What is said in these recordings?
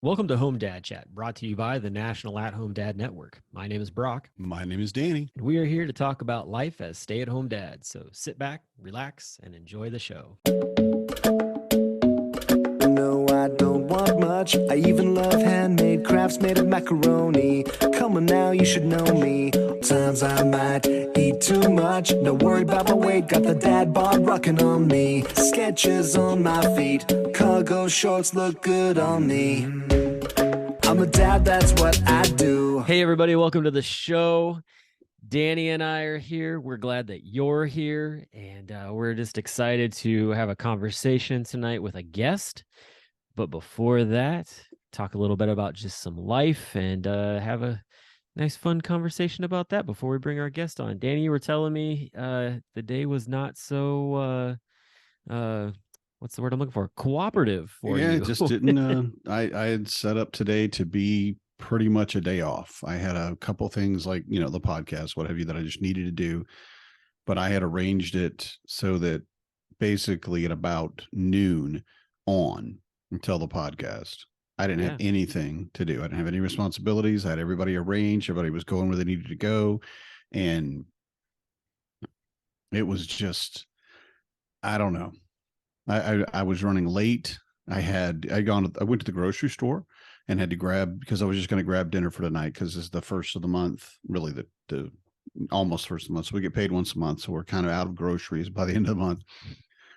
Welcome to Home Dad Chat, brought to you by the National At Home Dad Network. My name is Brock, My name is Danny. and we are here to talk about life as stay at home dads. So sit back, relax, and enjoy the show. No, I don't want much. I even love handmade crafts made of macaroni. Come on now, you should know me. Times I might eat too much. No worry about my weight, got the dad bod rocking on me. Sketches on my feet, cargo shorts look good on me. I'm a dad, that's what I do. Hey, everybody, welcome to the show. Danny and I are here. We're glad that you're here, and we're just excited to have a conversation tonight with a guest. But before that, talk a little bit about just some life and have a nice, fun conversation about that before we bring our guest on. Danny, you were telling me the day was not so, what's the word I'm looking for? Cooperative for Yeah, you. it just didn't. I had set up today to be pretty much a day off. I had a couple things like, the podcast, what have you, that I just needed to do. But I had arranged it so that basically at about noon on until the podcast, I didn't have anything to do. I didn't have any responsibilities. I had everybody arranged. Everybody was going where they needed to go. And it was just, I don't know. I was running late. I went to the grocery store and had to grab, because I was just going to grab dinner for tonight because it's the first of the month, really the almost first of the month. So we get paid once a month. So we're kind of out of groceries by the end of the month.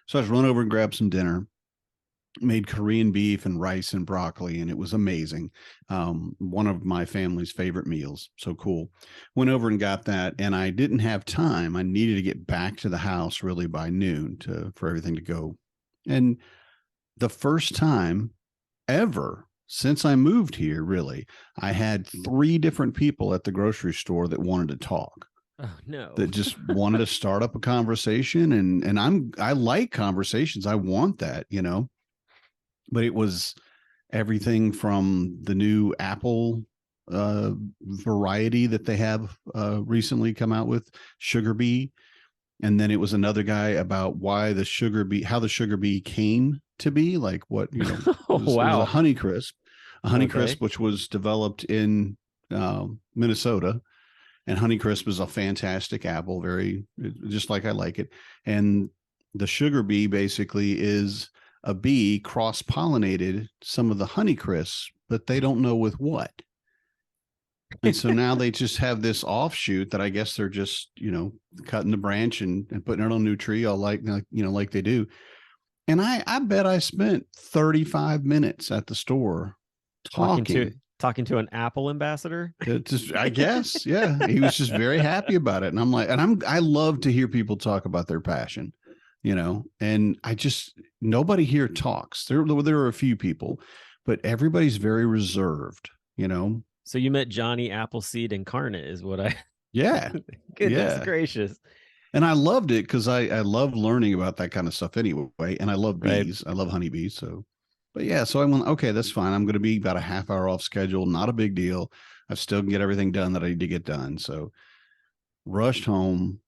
So I just run over and grab some dinner, made Korean beef and rice and broccoli, and it was amazing. One of my family's favorite meals. So cool. Went over and got that, and I didn't have time. I needed to get back to the house really by noon for everything to go. And the first time ever since I moved here, really, I had 3 different people at the grocery store that wanted to talk. Oh, no. That just wanted to start up a conversation. And I like conversations. I want that, but it was everything from the new Apple variety that they have recently come out with, Sugar Bee. And then it was another guy about how the Sugar Bee came to be, like what, Oh, it was wow. a Honeycrisp, Okay. which was developed in Minnesota. And Honeycrisp is a fantastic apple, very just like I like it. And the Sugar Bee basically is a bee cross-pollinated some of the Honeycrisp, but they don't know with what. And so now they just have this offshoot that I guess they're just, cutting the branch and putting it on a new tree, all like they do. And I bet I spent 35 minutes at the store talking to an Apple ambassador. I guess, yeah. He was just very happy about it. And I'm like, I love to hear people talk about their passion, and nobody here talks. There are a few people, but everybody's very reserved, So you met Johnny Appleseed incarnate is what I Yeah. goodness Yeah. gracious. And I loved it because I love learning about that kind of stuff anyway. And I love bees. I love honeybees. So, but yeah, so I went, okay, that's fine. I'm going to be about a half hour off schedule. Not a big deal. I still can get everything done that I need to get done. So rushed home,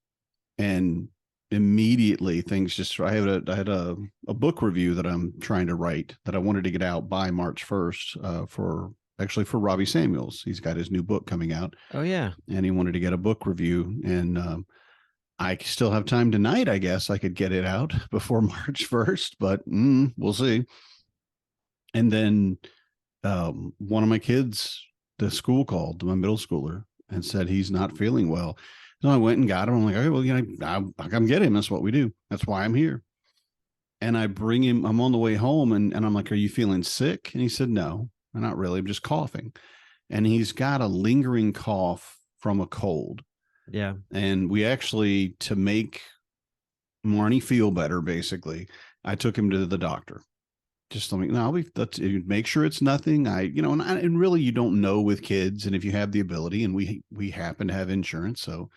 and immediately things just, I had a book review that I'm trying to write that I wanted to get out by March 1st for Robbie Samuels. He's got his new book coming out. Oh, yeah. And he wanted to get a book review, and I still have time tonight. I guess I could get it out before March 1st, but we'll see. And then one of my kids, the school called, my middle schooler, and said he's not feeling well. So I went and got him. I'm like, okay, well, I'll come get him. That's what we do. That's why I'm here. And I bring him. I'm on the way home, and I'm like, are you feeling sick? And he said, no, not really. I'm just coughing. And he's got a lingering cough from a cold. Yeah. And we actually, to make Marnie feel better, basically, I took him to the doctor. Just let me, no, let's make sure it's nothing. And really, you don't know with kids. And if you have the ability, and we happen to have insurance. So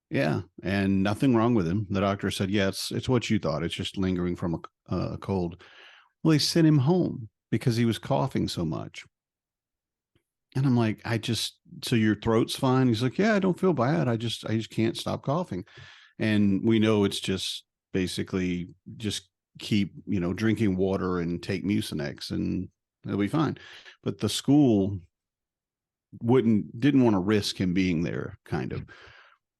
yeah, and nothing wrong with him. The doctor said, yeah, it's what you thought. It's just lingering from a cold. Well, they sent him home because he was coughing so much. And I'm like, so your throat's fine? He's like, yeah, I don't feel bad. I just can't stop coughing. And we know it's just basically just keep, drinking water and take Mucinex, and It'll be fine. But the school didn't want to risk him being there, kind of.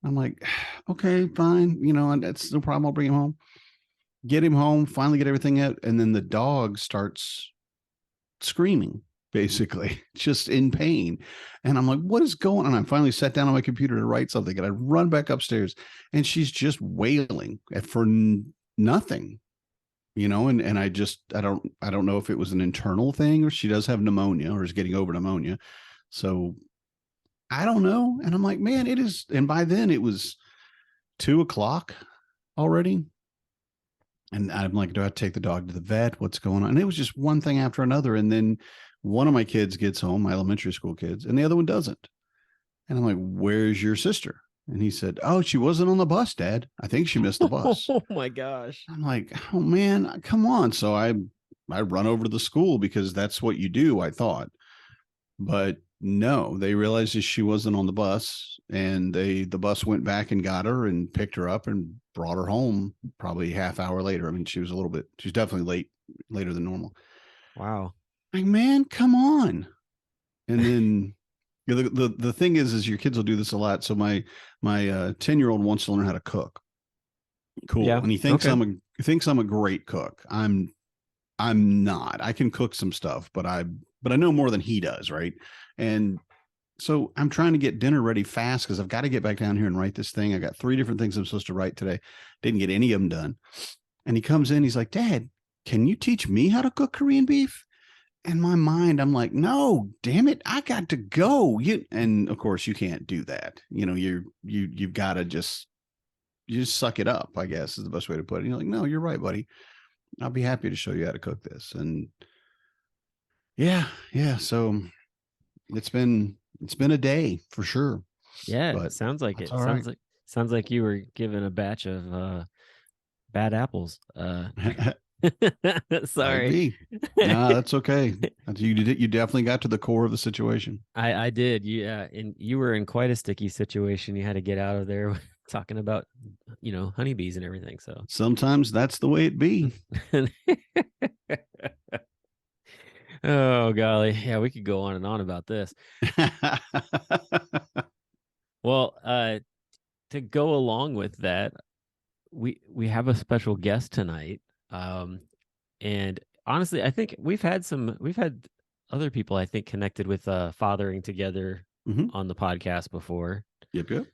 I'm like, okay, fine. And that's no problem. I'll bring him home. Get him home, finally get everything out. And then the dog starts screaming, basically, just in pain. And I'm like, what is going on? I finally sat down on my computer to write something, and I run back upstairs, and she's just wailing for nothing, and I don't know if it was an internal thing, or she does have pneumonia or is getting over pneumonia. So I don't know. And I'm like, man, it is. And by then it was 2:00 already. And I'm like, do I have to take the dog to the vet? What's going on? And it was just one thing after another. And then one of my kids gets home, my elementary school kids, and the other one doesn't. And I'm like, where's your sister? And he said, oh, she wasn't on the bus, Dad. I think she missed the bus. Oh my gosh. I'm like, oh man, come on. So I run over to the school because that's what you do, I thought. But no, they realized that she wasn't on the bus, and the bus went back and got her and picked her up and brought her home probably half hour later. I mean, she's definitely later than normal. Wow. Like, man, come on. And then the thing is your kids will do this a lot. So my 10-year-old wants to learn how to cook. Cool. Yeah. And he thinks I'm a great cook. I'm not. I can cook some stuff, but I know more than he does, right? And so I'm trying to get dinner ready fast because I've got to get back down here and write this thing. I got 3 different things I'm supposed to write today. Didn't get any of them done. And he comes in, he's like, Dad, can you teach me how to cook Korean beef? In my mind, I'm like, no, damn it, I got to go. And of course you can't do that. You've got to just suck it up, I guess is the best way to put it. And you're like, no, you're right, buddy. I'll be happy to show you how to cook this. And yeah. So it's been a day for sure. Yeah, but it sounds like it. Right. Sounds like you were given a batch of bad apples. Sorry. Nah, that's okay. You definitely got to the core of the situation. I did. Yeah, and you were in quite a sticky situation. You had to get out of there talking about, honeybees and everything. So sometimes that's the way it be. Oh golly, yeah, we could go on and on about this. Well, to go along with that, we have a special guest tonight. And honestly, I think we've had other people, I think, connected with Fathering Together on the podcast before. Yep.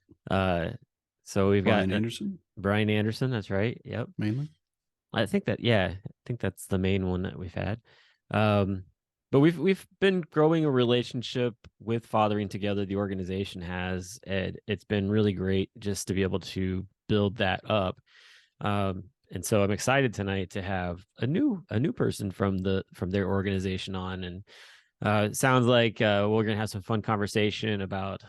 So we've got Brian Anderson. That's right. Yep. Mainly. I think that's the main one that we've had. But we've been growing a relationship with Fathering Together. The organization has, and it's been really great just to be able to build that up. And so I'm excited tonight to have a new person from their organization on. And it sounds like we're gonna have some fun conversation about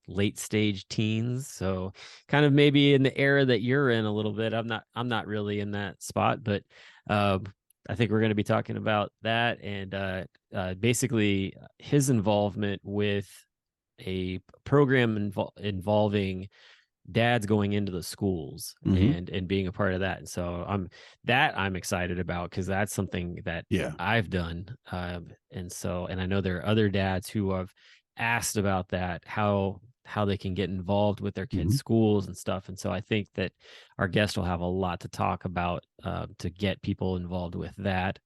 late stage teens. So kind of maybe in the era that you're in a little bit. I'm not really in that spot, but I think we're going to be talking about that and basically his involvement with a program involving dads going into the schools and being a part of that. And so I'm excited about, because that's something that I've done. And I know there are other dads who have asked about that, how they can get involved with their kids' schools and stuff. And so I think that our guest will have a lot to talk about to get people involved with that.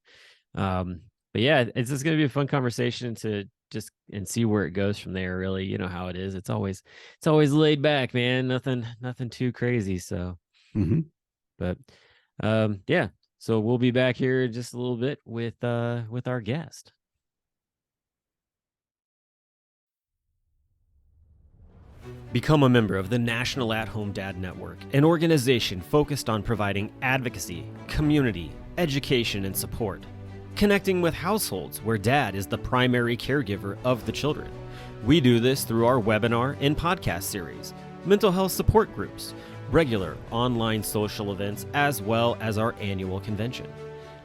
But yeah, it's just going to be a fun conversation to just and see where it goes from there. Really, you know how it is. It's always laid back, man. Nothing too crazy. So, but yeah. So we'll be back here just a little bit with our guest. Become a member of the National At-Home Dad Network, an organization focused on providing advocacy, community, education, and support. Connecting with households where dad is the primary caregiver of the children. We do this through our webinar and podcast series, mental health support groups, regular online social events, as well as our annual convention.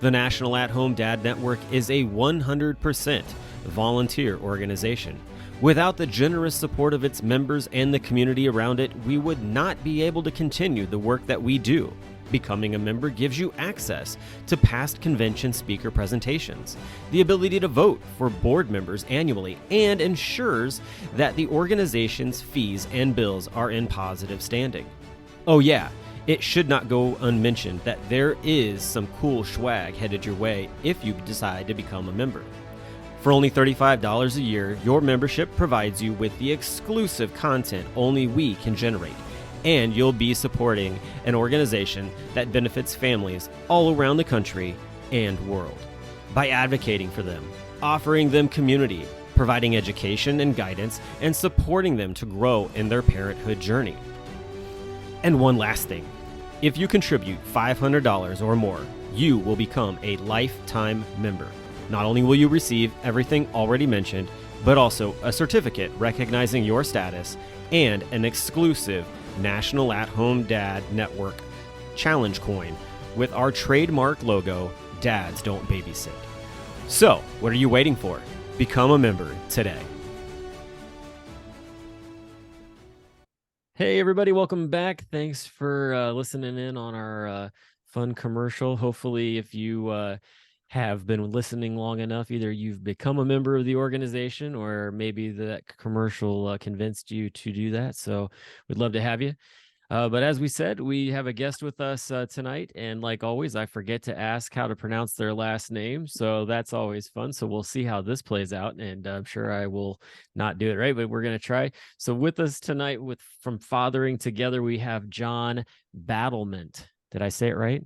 The National At-Home Dad Network is a 100% volunteer organization. Without the generous support of its members and the community around it, we would not be able to continue the work that we do. Becoming a member gives you access to past convention speaker presentations, the ability to vote for board members annually, and ensures that the organization's fees and bills are in positive standing. Oh yeah, it should not go unmentioned that there is some cool swag headed your way if you decide to become a member. For only $35 a year, your membership provides you with the exclusive content only we can generate, and you'll be supporting an organization that benefits families all around the country and world by advocating for them, offering them community, providing education and guidance, and supporting them to grow in their parenthood journey. And one last thing, if you contribute $500 or more, you will become a lifetime member. Not only will you receive everything already mentioned, but also a certificate recognizing your status and an exclusive National At-Home Dad Network Challenge coin with our trademark logo, Dads Don't Babysit. So, what are you waiting for? Become a member today. Hey everybody, welcome back. Thanks for listening in on our fun commercial. Hopefully, if you have been listening long enough, either you've become a member of the organization or maybe that commercial convinced you to do that. So we'd love to have you. But as we said, we have a guest with us tonight. And like always, I forget to ask how to pronounce their last name. So that's always fun. So we'll see how this plays out. And I'm sure I will not do it right, but we're going to try. So with us tonight from Fathering Together, we have John Badalament. Did I say it right?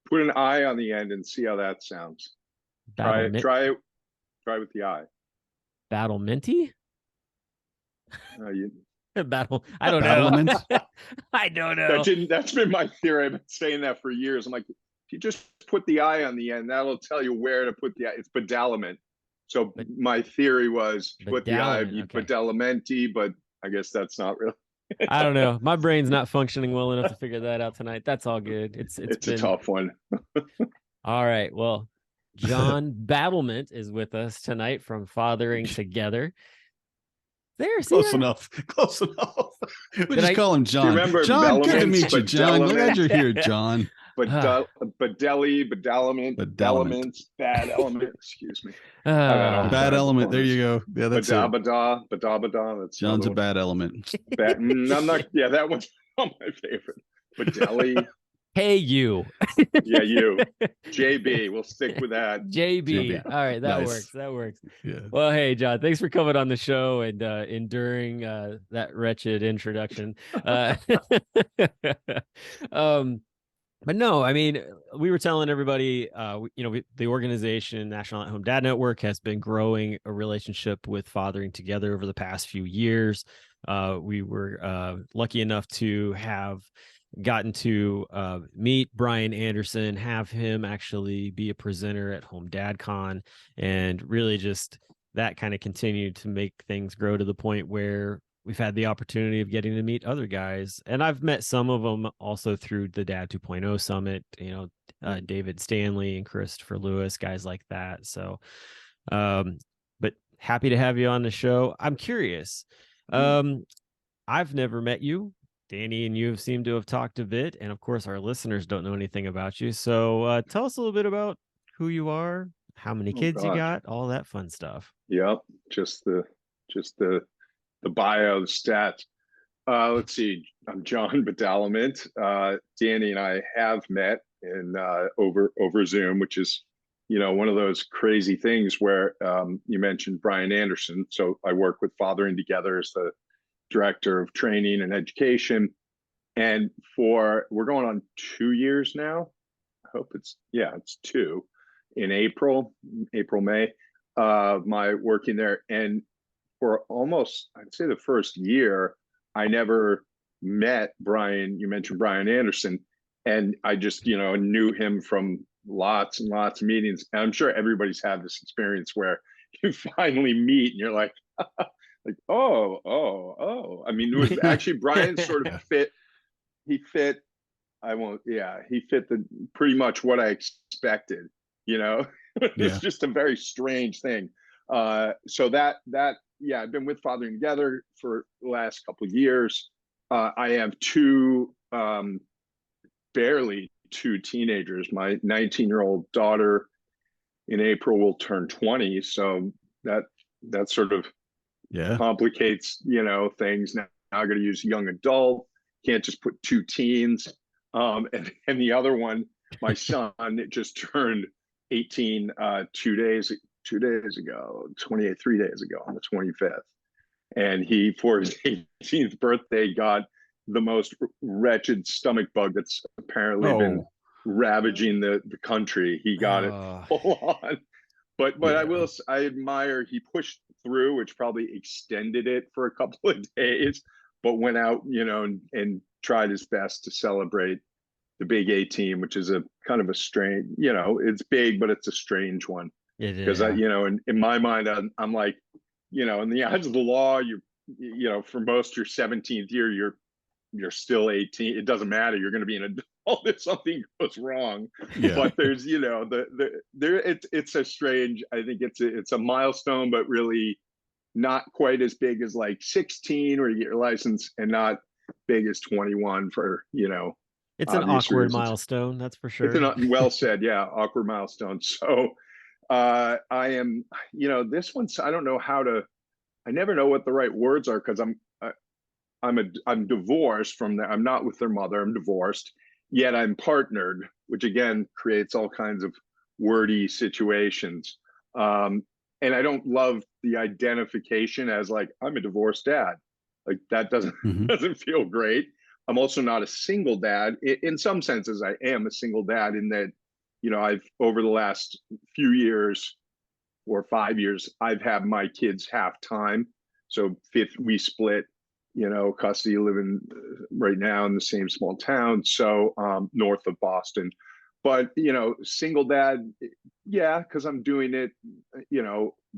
Put an I on the end and see how that sounds. Try with the I. Battlementy? You... Battle. I don't know. I don't know. That's been my theory. I've been saying that for years. I'm like, if you just put the I on the end, that'll tell you where to put the I. It's Badalament. So my theory was put the I, Badalamenti, but I guess that's not really. I don't know. My brain's not functioning well enough to figure that out tonight. That's all good. It's a tough one. All right. Well, John Badalament is with us tonight from Fathering Together. Close enough. We just call him John. Remember John, good to meet you, John. Glad you're here, John. Badalament, bad element. Excuse me. Bad element. There you go. Yeah, that's Bada. That's John's a bad element. I'm not. Yeah, that one's not my favorite. Badeli. Hey, you. Yeah, you. JB. We'll stick with that. JB. All right, that works. Yeah. Well, hey, John, thanks for coming on the show and enduring that wretched introduction. But no, I mean, we were telling everybody, the organization National At-Home Dad Network has been growing a relationship with Fathering Together over the past few years. We were lucky enough to have gotten to meet Brian Anderson, have him actually be a presenter at Home Dad Con, and really just that kind of continued to make things grow to the point where we've had the opportunity of getting to meet other guys. And I've met some of them also through the Dad 2.0 Summit, David Stanley and Christopher Lewis, guys like that. So, but happy to have you on the show. I'm curious. I've never met you. Danny and you seem to have talked a bit. And of course, our listeners don't know anything about you. So tell us a little bit about who you are, how many kids you got, all that fun stuff. Yep. Just the bio, the stats. Let's see. I'm John Badalament. Danny and I have met in over Zoom, which is, one of those crazy things where you mentioned Brian Anderson. So I work with Fathering Together as the director of training and education. And we're going on 2 years now. I hope it's 2 in April, May, my working there. And for almost, I'd say the first year, I never met Brian. You mentioned Brian Anderson, and I just, knew him from lots and lots of meetings. And I'm sure everybody's had this experience where you finally meet and you're like, oh. I mean, it was actually Brian sort of fit. He fit. He fit pretty much what I expected. It's just a very strange thing. So that. I've been with Fathering Together for the last couple of years. I have 2 barely two teenagers. My 19-year-old daughter in April will turn 20. So that sort of complicates, things. Now I got to use young adult. Can't just put two teens. And the other one, my son, just turned 18 2 days ago, 3 days ago on the 25th. And he, for his 18th birthday, got the most wretched stomach bug that's apparently been ravaging the country. He got it full on. But I admire, he pushed through, which probably extended it for a couple of days, but went out, and tried his best to celebrate the big 18, which is a kind of a strange, it's big, but it's a strange one. Because in my mind, I'm like, in the eyes of the law, for most your 17th year, you're still 18. It doesn't matter. You're going to be an adult if something goes wrong. Yeah. But there's, it's a strange, I think it's a milestone, but really not quite as big as like 16 where you get your license, and not big as 21 for, it's an awkward milestone. That's for sure. It's well said. Yeah. Awkward milestone. So I am, this one's, I don't know I never know what the right words are, because I'm divorced from I'm not with their mother. I'm divorced, yet I'm partnered, which again creates all kinds of wordy situations. And I don't love the identification as like, I'm a divorced dad. Like that doesn't feel great. I'm also not a single dad. In some senses, I am a single dad in that, I've, over the last few years or 5 years, I've had my kids half time. So we split, custody, living right now in the same small town. So north of Boston. But, single dad, yeah, because I'm doing it,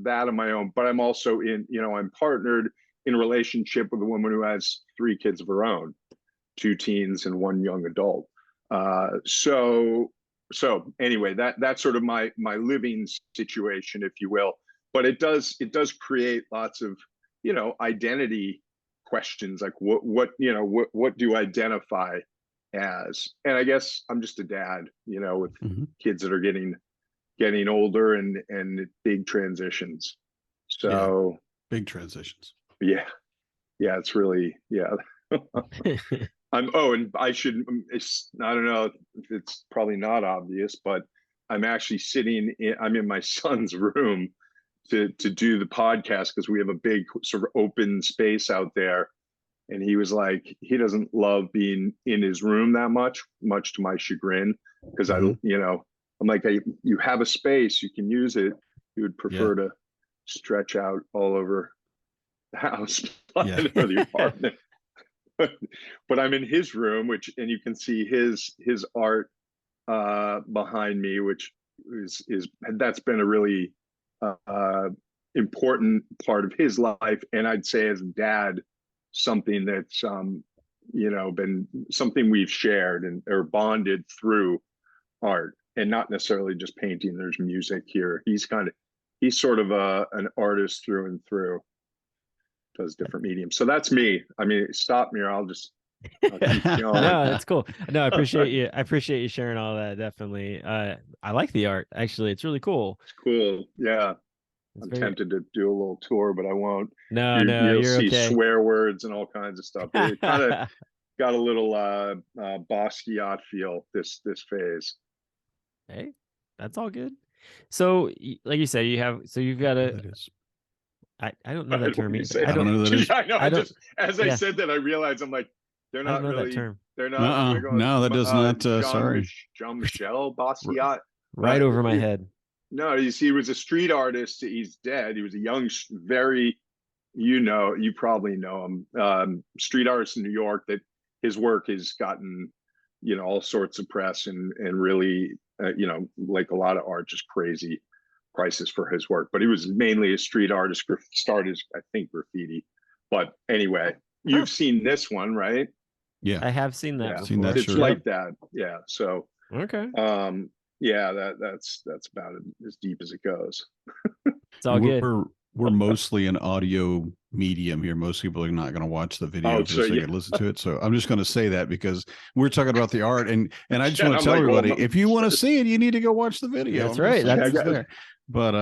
that on my own. But I'm also I'm partnered in a relationship with a woman who has 3 kids of her own, 2 teens and 1 young adult. So anyway, that's sort of my living situation, if you will. But it does create lots of, identity questions, like what do I identify as? And I guess I'm just a dad, with kids that are getting older and big transitions. So big transitions. Yeah, it's really, yeah. And I should, I don't know if it's probably not obvious, but I'm actually I'm in my son's room to do the podcast, because we have a big sort of open space out there. And he was like, he doesn't love being in his room that much to my chagrin, because I'm like, you have a space, you can use it. You would prefer to stretch out all over the house or the apartment. But I'm in his room, and you can see his art behind me, which that's been a really important part of his life. And I'd say as a dad, something that's been something we've shared or bonded through art, and not necessarily just painting. There's music here. He's sort of an artist through and through. Does different mediums. So that's me. I mean, stop me or I'll keep going. No, that's cool. No, I appreciate you. I appreciate you sharing all that. Definitely. I like the art. Actually, it's really cool. It's cool. Yeah. I'm tempted to do a little tour, but I won't. You'll see okay. Swear words and all kinds of stuff. It kind of got a little Basquiat feel this phase. Hey, that's all good. So, like you said, you've got a. I don't know that term either. I don't know that is. I know. I said that, I realized I'm like, they're not really. That term. They're not. No, that does not. Sorry, Jean-Michel Basquiat. Right over my head. No, he was a street artist. He's dead. He was a young, very, you probably know him, street artist in New York. That his work has gotten, all sorts of press and really, like a lot of art, just crazy prices for his work. But he was mainly a street artist, started, I think, graffiti. But anyway, you've seen this one, right? Yeah, I have seen that. Seen it's like that. Yeah. So okay. Yeah, that's about as deep as it goes. It's all good. We're mostly an audio medium here. Most people are not going to watch the video just so so they yeah. can listen to it. So I'm just going to say that because we're talking about the art, and I just Yeah, want to I'm tell like, well, everybody, if you want to see it, you need to go watch the video. That's I'm just right. saying, That's it's there. But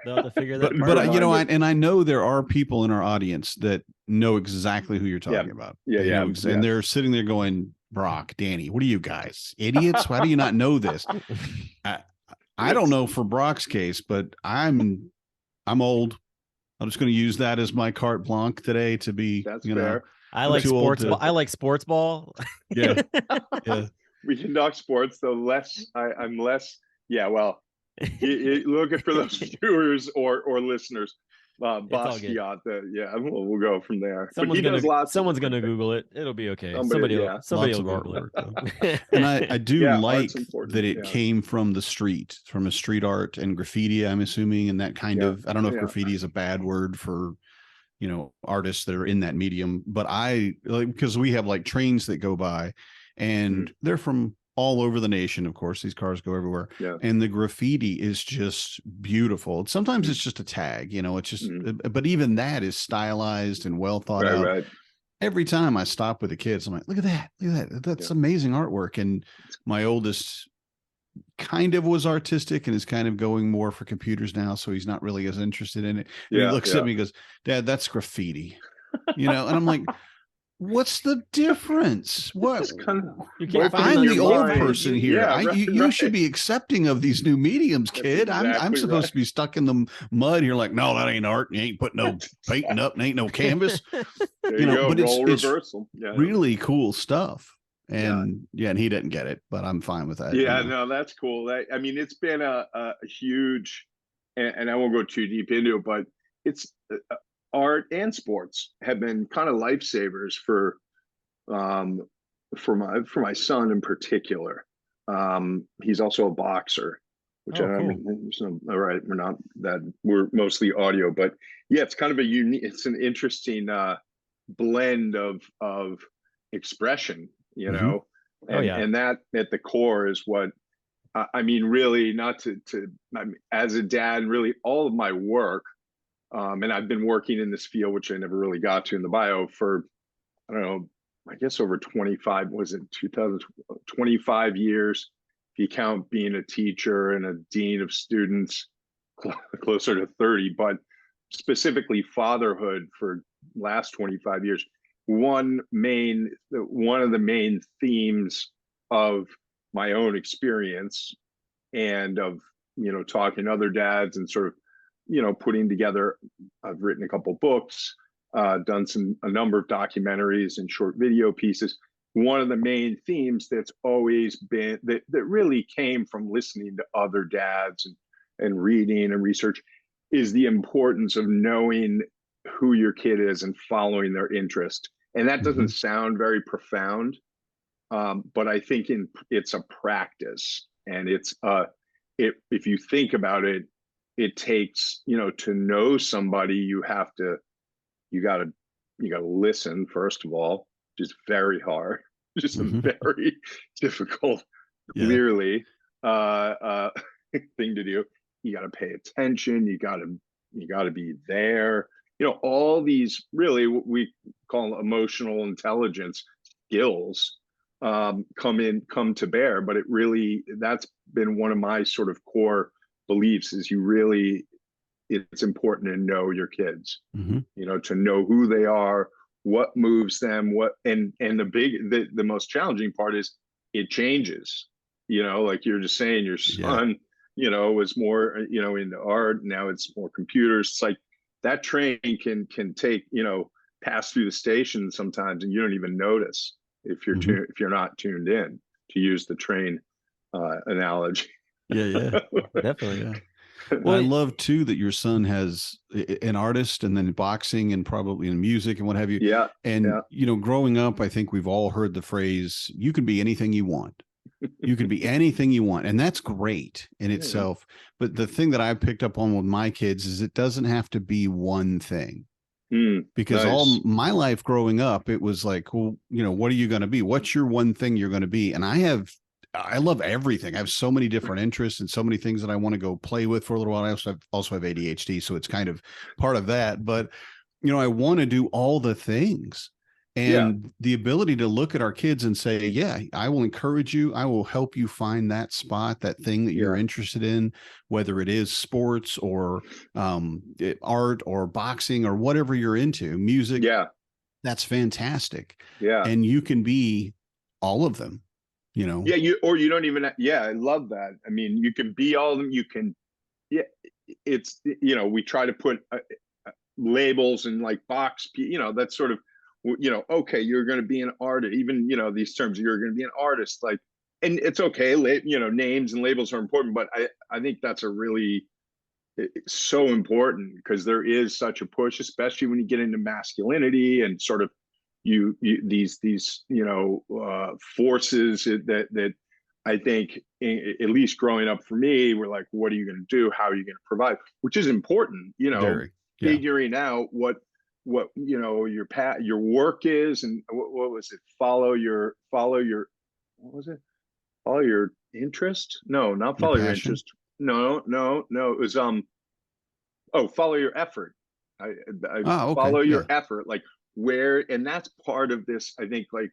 they'll have to figure that But- part but out. you know, Remind I know there are people in our audience that know exactly who you're talking about. Yeah, They yeah, know yeah. and they're sitting there going, Brock, Danny, what are you guys, idiots? Why do you not know this? I don't know for Brock's case, but I'm old. I'm just going to use that as my carte blanche today to be, That's you fair. know, I I'm like too old sports. to- I like sports ball. yeah, yeah. We can talk sports, though. I'm less. Yeah, well, looking for those viewers or listeners. It's all good. Basquiat. We'll go from there. But he does lots. Someone's of gonna different Google it. It'll be okay. Somebody, yeah. Somebody Lots will of Google artwork, it. And I do Yeah, like art's important, that it yeah. came from the street, from a street art and graffiti, I'm assuming, and that kind Yeah, of, I don't know if yeah. graffiti is a bad word for, you know, artists that are in that medium, but I like, because we have like trains that go by and they're from all over the nation. Of course, these cars go everywhere. Yeah. And the graffiti is just beautiful. Sometimes it's just a tag, you know, it's just, but even that is stylized and well thought out. Right. Every time I stop with the kids, I'm like, look at that. That's amazing artwork. And my oldest kind of was artistic and is kind of going more for computers now. So he's not really as interested in it. And he looks at me and goes, Dad, that's graffiti, you know? And I'm like, what's the difference? What? You can't find I'm it on the your old mind. person here. You should be accepting of these new mediums, kid. I'm exactly supposed right. to be stuck in the mud. You're like, no, that ain't art. You ain't putting no painting up and ain't no canvas. There you know, go. but Role it's reversal. Yeah. really cool stuff. And and he didn't get it, but I'm fine with that. Yeah, you know? no, that's cool. I mean, it's been a huge, and I won't go too deep into it, but it's art and sports have been kind of lifesavers for my son in particular. He's also a boxer, which I mean, all right, we're mostly audio, but yeah, it's kind of it's an interesting blend of expression, you know. And that at the core is what I mean, really, not to I mean, as a dad, really all of my work, and I've been working in this field, which I never really got to in the bio for, I don't know, I guess over 25, was it 2025 years, if you count being a teacher and a dean of students, closer to 30, but specifically fatherhood for last 25 years. One of the main themes of my own experience and of, you know, talking to other dads and sort of, you know, putting together, I've written a couple books, done a number of documentaries and short video pieces. One of the main themes that's always been that really came from listening to other dads and reading and research is the importance of knowing who your kid is and following their interest. And that doesn't sound very profound, but I think it's a practice, and it's if you think about it, it takes, you know, to know somebody, you gotta listen, first of all, which is very hard, just a very difficult, clearly thing to do. You got to pay attention. You got to be there. You know, all these really what we call emotional intelligence skills come to bear. But that's been one of my sort of core beliefs is it's important to know your kids, you know, to know who they are, what moves them, and the most challenging part is it changes, you know, like you're just saying your son, you know, was more, you know, into art. Now it's more computers. It's like that train can take, you know, pass through the station sometimes and you don't even notice if you're not tuned in, to use the train analogy. Definitely. Yeah. Well, I love too that your son has an artist and then boxing and probably in music and what have you. You know, growing up, I think we've all heard the phrase, you can be anything you want. You can be anything you want. And that's great in itself. But the thing that I picked up on with my kids is it doesn't have to be one thing. Because all my life growing up, it was like, well, you know, what are you going to be? What's your one thing you're going to be? And I love everything. I have so many different interests and so many things that I want to go play with for a little while. I also have ADHD, so it's kind of part of that. But I want to do all the things. And the ability to look at our kids and say, yeah, I will encourage you. I will help you find that spot, that thing that you're interested in, whether it is sports or art or boxing or whatever you're into, music. Yeah. That's fantastic. Yeah. And you can be all of them, Yeah. You don't even, I love that. I mean, you can be all of them. You can, it's, we try to put labels and like box, that's sort of, okay, you're going to be an artist, even, these terms, you're going to be an artist, like, and it's okay, names and labels are important, but I think that's a really, so important, because there is such a push, especially when you get into masculinity and sort of these forces that I think, at least growing up for me, we're like, what are you going to do? How are you going to provide? Which is important, Very, figuring out what your work is, and what was it? Follow your what was it? Follow your interest? No, not your follow your passion. interest. No. It was follow your effort. I Okay. follow your Yeah. effort, like where, and that's part of this. I think, like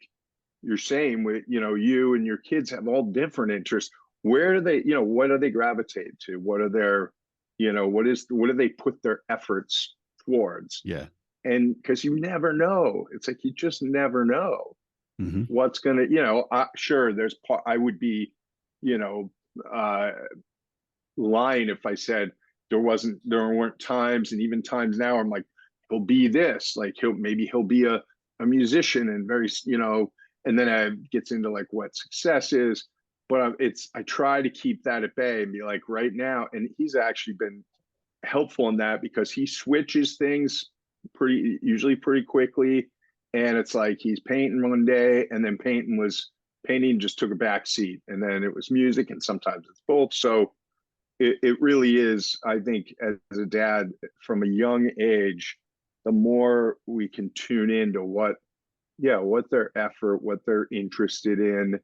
you're saying, with you and your kids have all different interests. Where do they, what do they gravitate to? What are their, what do they put their efforts towards? Yeah. And because you never know, it's like you just never know Mm-hmm. what's gonna, sure, there's I would be, you know, uh, lying if I said there weren't times, and even times now, I'm like, he'll be this, like he'll be a musician, and very, and then it gets into like what success is. But I try to keep that at bay and be like, right now, and he's actually been helpful in that, because he switches things usually pretty quickly. And it's like he's painting one day, and then painting just took a back seat, and then it was music, and sometimes it's both. So it really is, I think, as a dad from a young age, the more we can tune into what their effort, what they're interested in,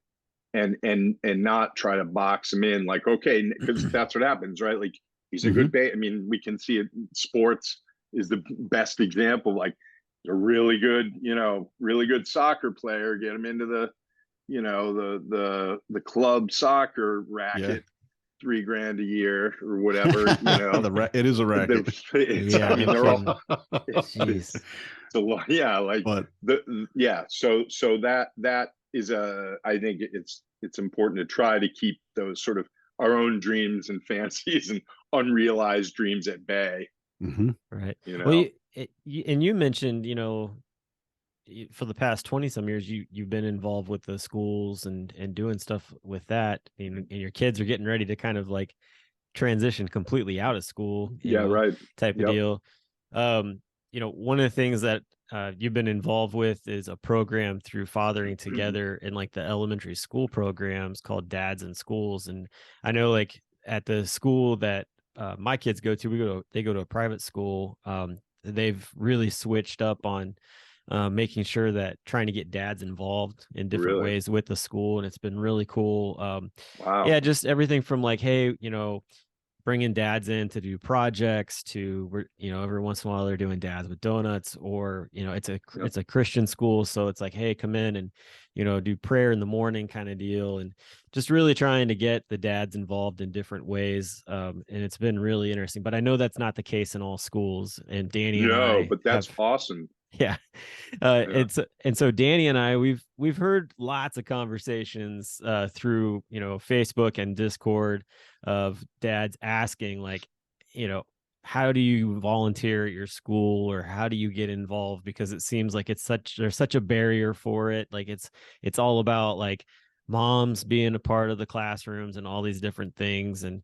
and not try to box them in, like, okay, because that's what happens, right? Like, he's a good I mean, we can see it. Sports is the best example. Like, a really good soccer player, get him into the club soccer racket, $3,000 a year or whatever. It is a racket. Yeah, I mean, they're all. Jeez. It's a lot. Yeah, like, but So that is I think it's important to try to keep those sort of our own dreams and fancies and unrealized dreams at bay. Right. Well, you mentioned, for the past 20 some years, you've been involved with the schools and doing stuff with that, and your kids are getting ready to kind of like transition completely out of school, right. type of deal. One of the things that you've been involved with is a program through Fathering Together in like the elementary school programs called Dads in Schools. And I know, like, at the school that my kids go to, they go to a private school. They've really switched up on making sure that trying to get dads involved in different ways with the school. And it's been really cool. Wow. Yeah, just everything from like, hey, bringing dads in to do projects to, every once in a while they're doing dads with donuts, or, it's a Christian school. So it's like, hey, come in and, do prayer in the morning kind of deal. And just really trying to get the dads involved in different ways. And it's been really interesting, but I know that's not the case in all schools. And Danny and I but that's awesome. Yeah. And so Danny and I, we've heard lots of conversations through, Facebook and Discord of dads asking, like, how do you volunteer at your school, or how do you get involved? Because it seems like there's such a barrier for it. Like, it's all about like moms being a part of the classrooms and all these different things. And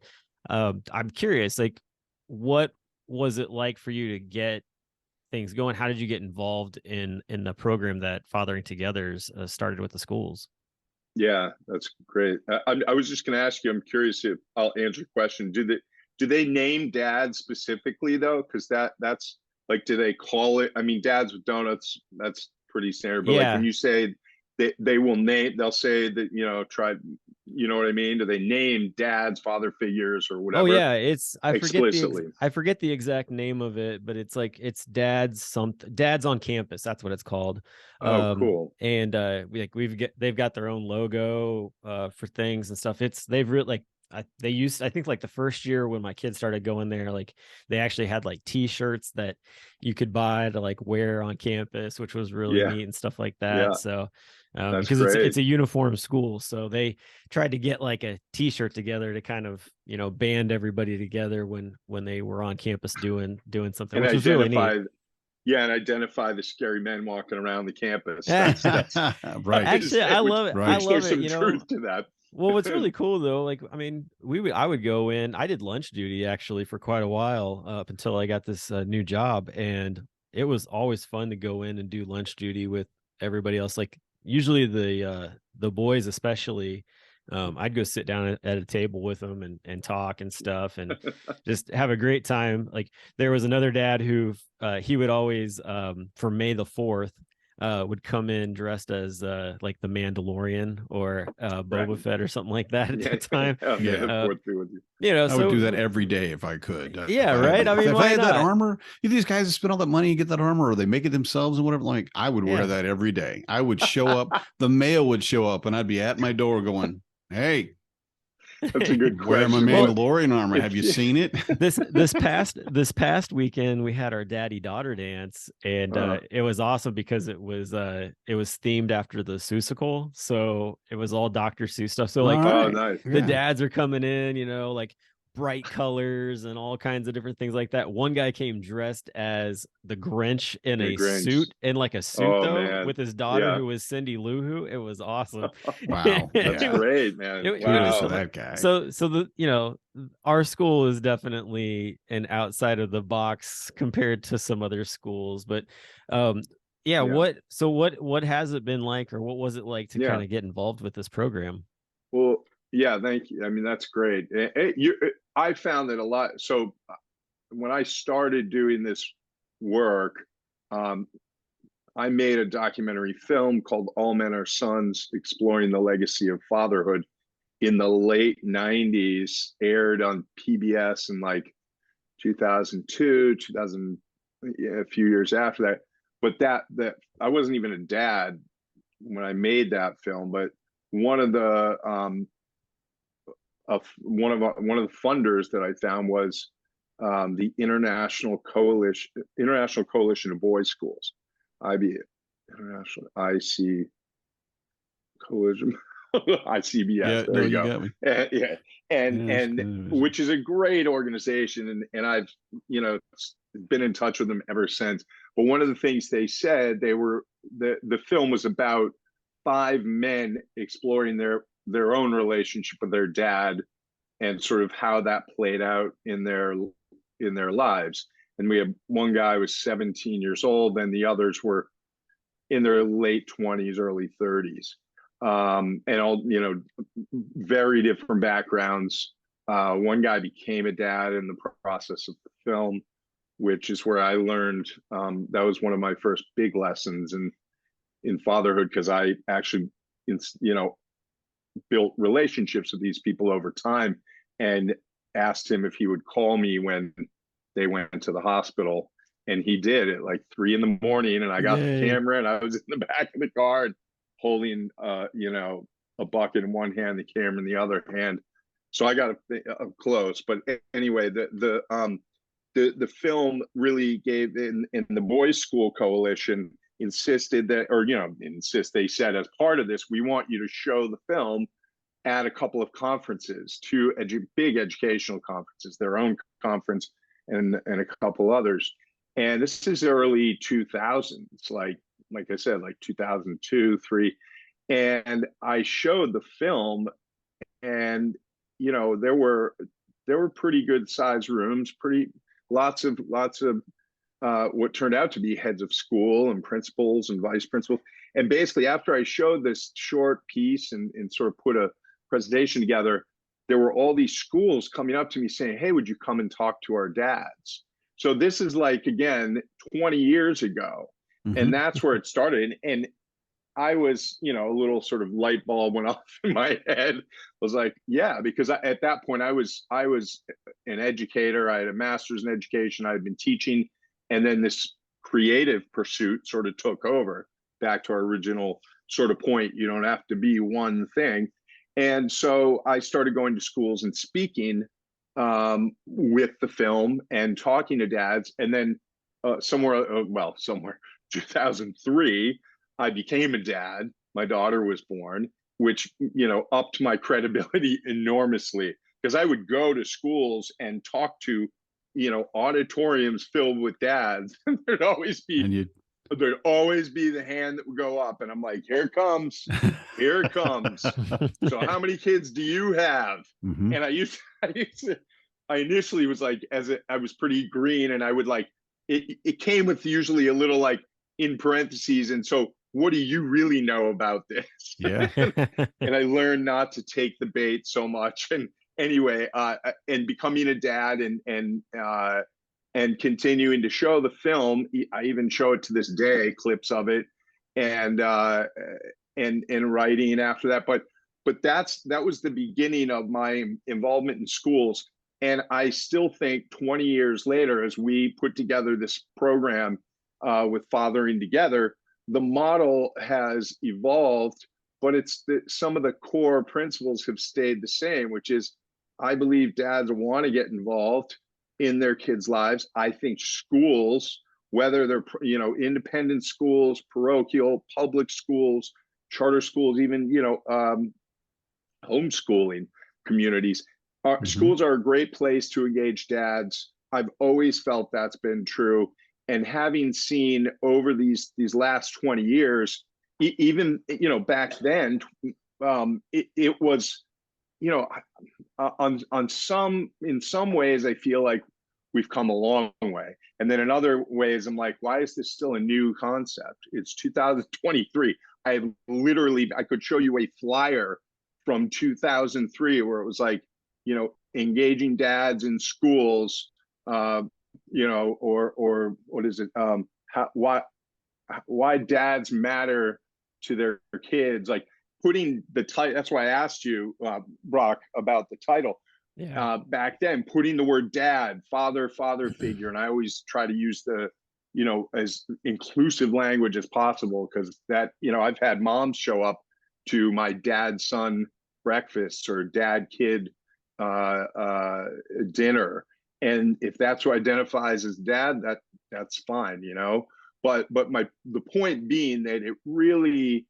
I'm curious, like, what was it like for you to get things going? How did you get involved in the program that Fathering Together's started with the schools? Yeah, that's great. I was just going to ask you, I'm curious if I'll answer your question. Do they name dads specifically though? Because that's like, do they call it? I mean, dads with donuts, that's pretty standard. But like, when you say they'll say that, try You know what I mean? Do they name dads, father figures, or Oh whatever yeah, it's explicitly? I forget the exact name of it, but it's like it's dads on campus. That's what it's called. Oh, cool. And they've got their own logo for things and stuff. They've really like I think like the first year when my kids started going there, like they actually had like t-shirts that you could buy to like wear on campus, which was really Yeah, neat and stuff like that. yeah, So that's because great. it's a uniform school, so they tried to get like a t-shirt together to kind of band everybody together when they were on campus doing something, And which was really neat. and identify the scary men walking around the campus. That's Right. Actually, I which, love it. I right. which love there's it. some truth to that. Well, what's really cool though, like I mean, I would go in. I did lunch duty actually for quite a while up until I got this new job, and it was always fun to go in and do lunch duty with everybody else. Like usually the boys, especially, I'd go sit down at a table with them and talk and stuff, and just have a great time. Like there was another dad who he would always for May the 4th. Would come in dressed as like the Mandalorian or Boba Right. Fett or something like that at Yeah, the time. yeah. Yeah. The fourth be with you. I would do that So every day if I could. yeah, right. I mean, If I why had that not? armor, these guys spend all that money and get that armor, or they make it themselves and whatever. Like I would wear Yeah. that every day. I would show up. The mail would show up, and I'd be at my door going, "Hey, That's a good wear my question. Mandalorian armor. Have you seen it?" This past weekend we had our daddy daughter dance, and it was awesome because it was themed after the Seussical, so it was all Dr. Seuss stuff. So like Oh, nice. the dads are coming in, like bright colors and all kinds of different things like that. One guy came dressed as the Grinch in The a Grinch. suit, in like a suit Oh, though, man. with his daughter Yeah. who was Cindy Lou Who. It was awesome. Wow, That's yeah. great, man. Kudos to Wow. that guy. So the our school is definitely an outside of the box compared to some other schools, but Yeah. what has it been like, or what was it like to Yeah. kind of get involved with this program? Well, yeah, thank you. I mean, that's great. I found that a lot. So when I started doing this work, I made a documentary film called All Men Are Sons, exploring the legacy of fatherhood in the late 90s, aired on PBS in like 2002, 2000, a few years after that. But that I wasn't even a dad when I made that film, but one of the one of the funders that I found was the International Coalition of Boys Schools, International IC Coalition. ICBS. Yeah, there no, you go. got me. Yeah, and which is a great organization, and I've been in touch with them ever since. But one of the things they said, the film was about 5 men exploring their own relationship with their dad and sort of how that played out in their lives. And we had one guy was 17 years old, and the others were in their late 20s, early 30s, and all very different backgrounds. One guy became a dad in the process of the film, which is where I learned that was one of my first big lessons in fatherhood, because I actually built relationships with these people over time, and asked him if he would call me when they went to the hospital, and he did at like 3 a.m, and I got the camera, and I was in the back of the car holding a bucket in one hand, the camera in the other hand, so I got up close. But anyway, the film really gave in the Boys School Coalition insisted that, they said, as part of this, we want you to show the film at a couple of conferences, two big educational conferences, their own conference and a couple others. And this is early 2000s, like I said, like 2002, 3. And I showed the film, and there were pretty good sized rooms, lots of what turned out to be heads of school and principals and vice principals. And basically, after I showed this short piece and sort of put a presentation together, there were all these schools coming up to me saying, "Hey, would you come and talk to our dads?" So this is like, again, 20 years ago. Mm-hmm. And that's where it started. And I was, you know, a little sort of light bulb went off in my head. I was like, yeah, because at that point I was an educator. I had a master's in education. I had been teaching, and then this creative pursuit sort of took over. Back to our original sort of point, you don't have to be one thing. And so I started going to schools and speaking with the film and talking to dads. And then somewhere 2003, I became a dad. My daughter was born, which, you know, upped my credibility enormously, because I would go to schools and talk to, you know, auditoriums filled with dads, and there'd always be the hand that would go up, and I'm like, here it comes, here it comes. So how many kids do you have? Mm-hmm. And I initially was like, I was pretty green, and I would like, it came with usually a little like in parentheses, and so what do you really know about this? Yeah. And I learned not to take the bait so much. And anyway, and becoming a dad and continuing to show the film, I even show it to this day, clips of it, and writing after that. But that was the beginning of my involvement in schools. And I still think 20 years later, as we put together this program with Fathering Together, the model has evolved, but some of the core principles have stayed the same, which is, I believe dads want to get involved in their kids' lives. I think schools, whether they're, you know, independent schools, parochial, public schools, charter schools, even, you know, homeschooling communities, schools are a great place to engage dads. I've always felt that's been true. And having seen over these last 20 years, even, you know, back then, it was, you know, in some ways, I feel like we've come a long way. And then in other ways, I'm like, why is this still a new concept? It's 2023. I could show you a flyer from 2003 where it was like, you know, engaging dads in schools, you know, or what is it? Why dads matter to their kids, like putting the title. That's why I asked you, Brock, about the title. Yeah. Back then, putting the word dad, father figure, and I always try to use the, you know, as inclusive language as possible, because that, you know, I've had moms show up to my dad son breakfasts or dad kid dinner, and if that's who identifies as dad, that's fine, you know. But the point being that it really,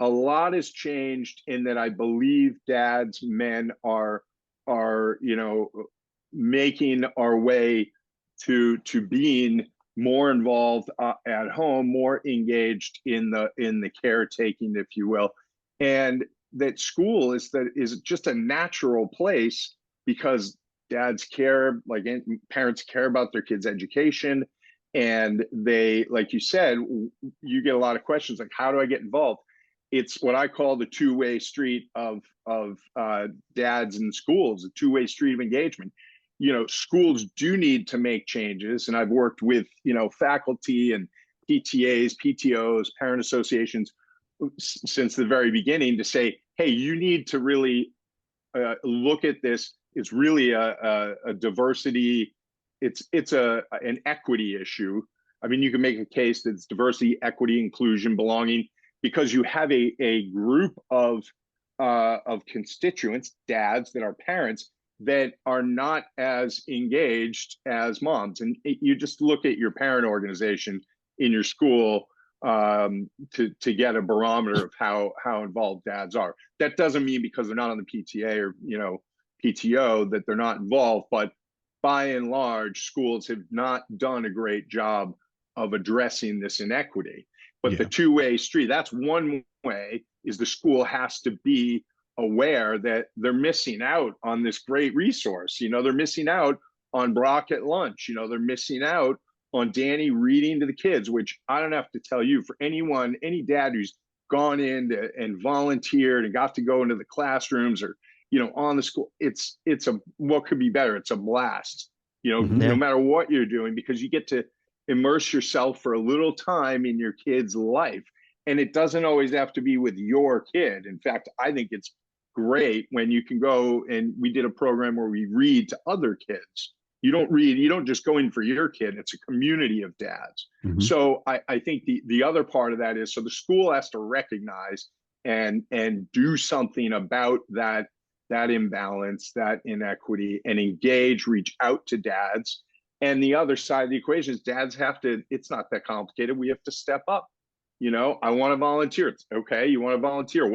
a lot has changed in that I believe dads, men are, you know, making our way to being more involved at home, more engaged in the caretaking, if you will. And that school is just a natural place, because dads care, like parents care about their kids' education. And they, like you said, you get a lot of questions like, how do I get involved? It's what I call the two-way street of dads and schools, a two-way street of engagement. You know, schools do need to make changes. And I've worked with, you know, faculty and PTAs, PTOs, parent associations since the very beginning to say, hey, you need to really look at this. It's really a diversity. It's an equity issue. I mean, you can make a case that it's diversity, equity, inclusion, belonging, because you have a group of constituents, dads that are parents, that are not as engaged as moms. And you just look at your parent organization in your school to get a barometer of how involved dads are. That doesn't mean because they're not on the PTA or, you know, PTO that they're not involved, but by and large, schools have not done a great job of addressing this inequity. But the two-way street, that's one way, is the school has to be aware that they're missing out on this great resource. You know, they're missing out on Brock at lunch. You know, they're missing out on Danny reading to the kids, which I don't have to tell you, for anyone, any dad who's gone in and volunteered and got to go into the classrooms or, you know, on the school, it's what could be better? It's a blast, you know, no matter what you're doing, because you get to immerse yourself for a little time in your kid's life. And it doesn't always have to be with your kid. In fact, I think it's great when you can go, and we did a program where we read to other kids. You don't just go in for your kid. It's a community of dads. Mhm. So I think the other part of that is, so the school has to recognize and do something about that imbalance, that inequity, and engage, reach out to dads. And the other side of the equation is dads have to, it's not that complicated. We have to step up. I want to volunteer. It's okay. You want to volunteer.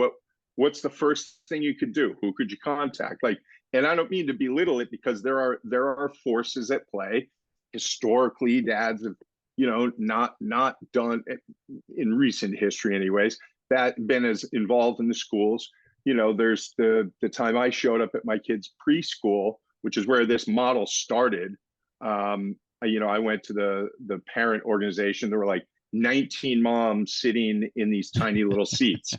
What's the first thing you could do? Who could you contact? Like, and I don't mean to belittle it, because there are forces at play. Historically, dads have, not done, in recent history anyways, that been as involved in the schools. There's the time I showed up at my kid's preschool, which is where this model started. I went to the parent organization. There were like 19 moms sitting in these tiny little seats.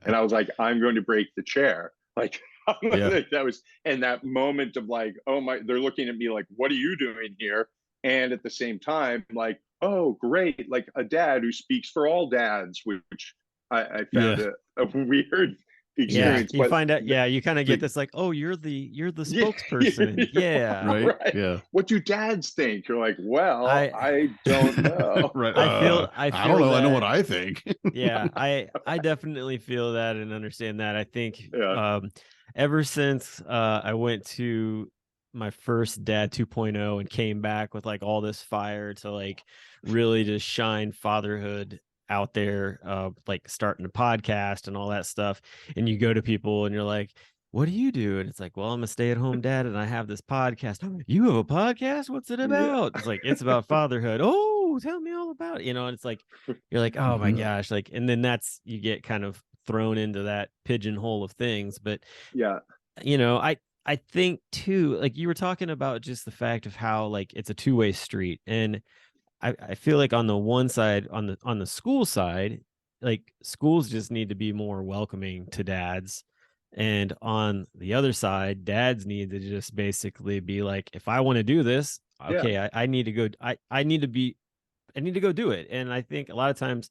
And I was like, I'm going to break the chair. Like, Yeah. that was, and that moment of like, oh my, they're looking at me like, what are you doing here? And at the same time, like, oh, great, like a dad who speaks for all dads, which I found Yeah. a weird Yeah, experience. you But find out. Yeah, you kind of get the- this like, oh, you're the yeah, spokesperson. Yeah, Right. right. Yeah. What do dads think? You're like, well, I I don't know. Right. I I don't feel know. I know what that. I think. Yeah, I definitely feel that and understand that. I think Yeah. ever since I went to my first Dad 2.0 and came back with like all this fire to like really just shine fatherhood out there, like starting a podcast and all that stuff. And you go to people and you're like, what do you do? And it's like, well, I'm a stay-at-home dad and I have this podcast. "Oh, you have a podcast? What's it Yeah. about?" It's like, it's about fatherhood. Oh, tell me all about it. And it's like, you're like, oh my Mhm. gosh, like, and then you get kind of thrown into that pigeonhole of things. But Yeah. I think too, like you were talking about just the fact of how like it's a two-way street. And I feel like on the one side, on the school side, like schools just need to be more welcoming to dads. And on the other side, dads need to just basically be like, if I want to do this, Yeah. okay, I need to go, I need to be, I need to go do it. And I think a lot of times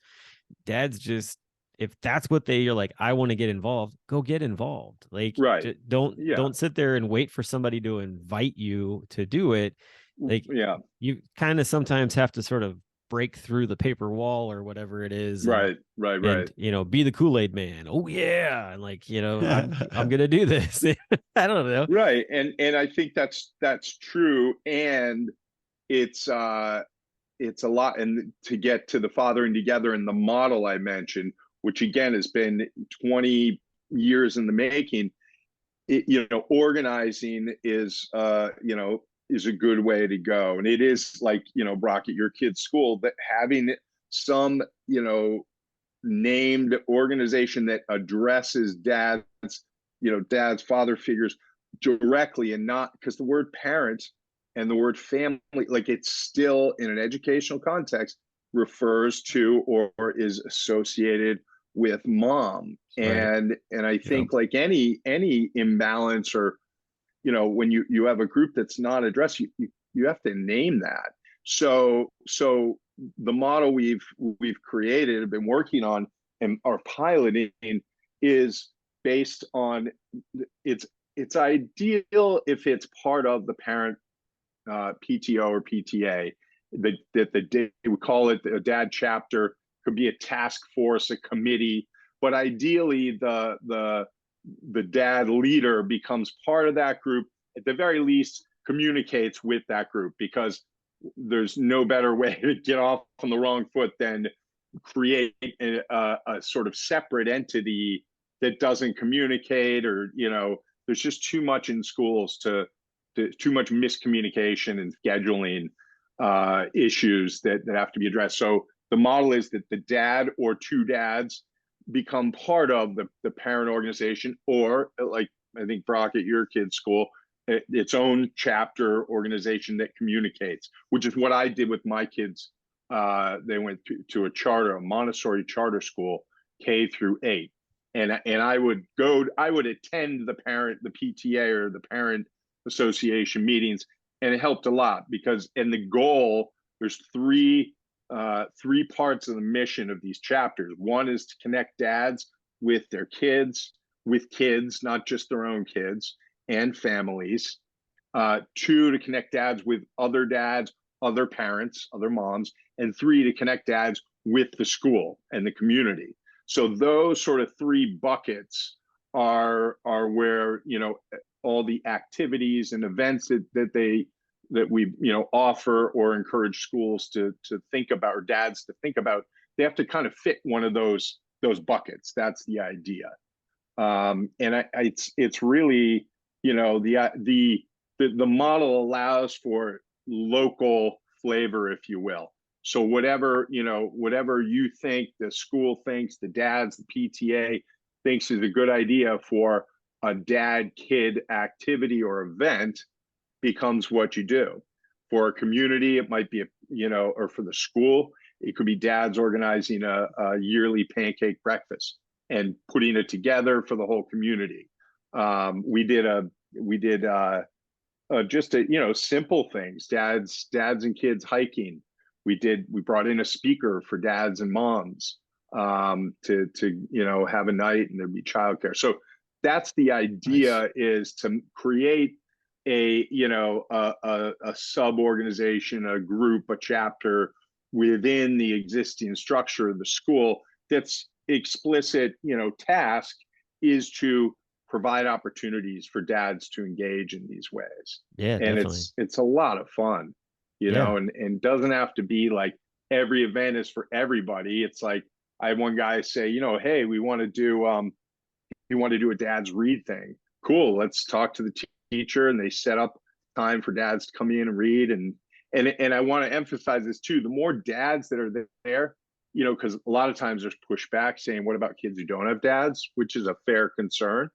dads just, if that's what you're like, I want to get involved, go get involved. Like, Right. don't Yeah. sit there and wait for somebody to invite you to do it. Like, Yeah. you kind of sometimes have to sort of break through the paper wall or whatever it is, Right. and be the Kool-Aid man. Oh yeah, and like, I'm gonna do this. I don't know. Right. And I think that's true. And it's it's a lot. And to get to the fathering together and the model I mentioned, which again has been 20 years in the making, organizing is a good way to go. And it is like, Brock, at your kid's school, that having some, named organization that addresses dad's father figures directly, and not, because the word parent and the word family, like, it's still in an educational context refers to or is associated with mom. Right. And I think, like any imbalance, or when you have a group that's not addressed, you have to name that. So the model we've created, have been working on, and are piloting, is based on, it's ideal if it's part of the parent PTO or PTA, that we call it a dad chapter, could be a task force, a committee, but ideally the dad leader becomes part of that group, at the very least communicates with that group, because there's no better way to get off on the wrong foot than create a sort of separate entity that doesn't communicate, or there's just too much in schools, too much miscommunication and scheduling issues that have to be addressed. So the model is that the dad or two dads become part of the parent organization, or, like, I think, Brock, at your kid's school, its own chapter organization that communicates, which is what I did with my kids. They went to a Montessori charter school, K-8. And I would attend the PTA or the parent association meetings, and it helped a lot, because, and the goal, there's three three parts of the mission of these chapters. One is to connect dads with their kids, not just their own kids, and families. Two, to connect dads with other dads, other parents, other moms, and three, to connect dads with the school and the community. So those sort of three buckets are where, you know, all the activities and events that we, you know, offer or encourage schools to think about, or dads to think about, they have to kind of fit one of those buckets. That's the idea. And it's really, you know, the model allows for local flavor, if you will. So whatever, you know, whatever you think the school thinks, the dads, the PTA thinks is a good idea for a dad-kid activity or event, becomes what you do. For a community, it might be, you know, or for the school, it could be dads organizing a yearly pancake breakfast and putting it together for the whole community. We did just you know, simple things, dads and kids hiking. We brought in a speaker for dads and moms to you know, have a night, and there'd be childcare. So that's the idea. Nice. Is to create a, you know, a sub organization, a group, a chapter within the existing structure of the school that's explicit, you know, task is to provide opportunities for dads to engage in these ways. Yeah, and definitely. it's a lot of fun, you know, and doesn't have to be like every event is for everybody. It's like, I had one guy say, you know, hey, we want to do a dad's read thing. Cool, let's talk to the teacher, and they set up time for dads to come in and read. And I want to emphasize this too, the more dads that are there, you know, because a lot of times there's pushback saying, what about kids who don't have dads, which is a fair concern.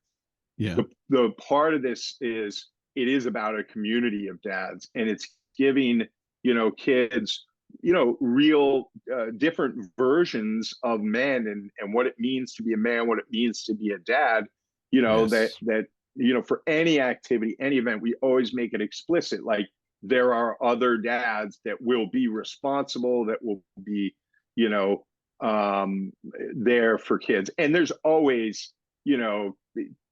Yeah. The part of this is, it is about a community of dads, and it's giving, you know, kids, you know, real different versions of men, and what it means to be a man, what it means to be a dad, you know. Yes. that you know, for any activity, any event, we always make it explicit, like there are other dads that will be responsible, that will be, you know, there for kids. And there's always, you know,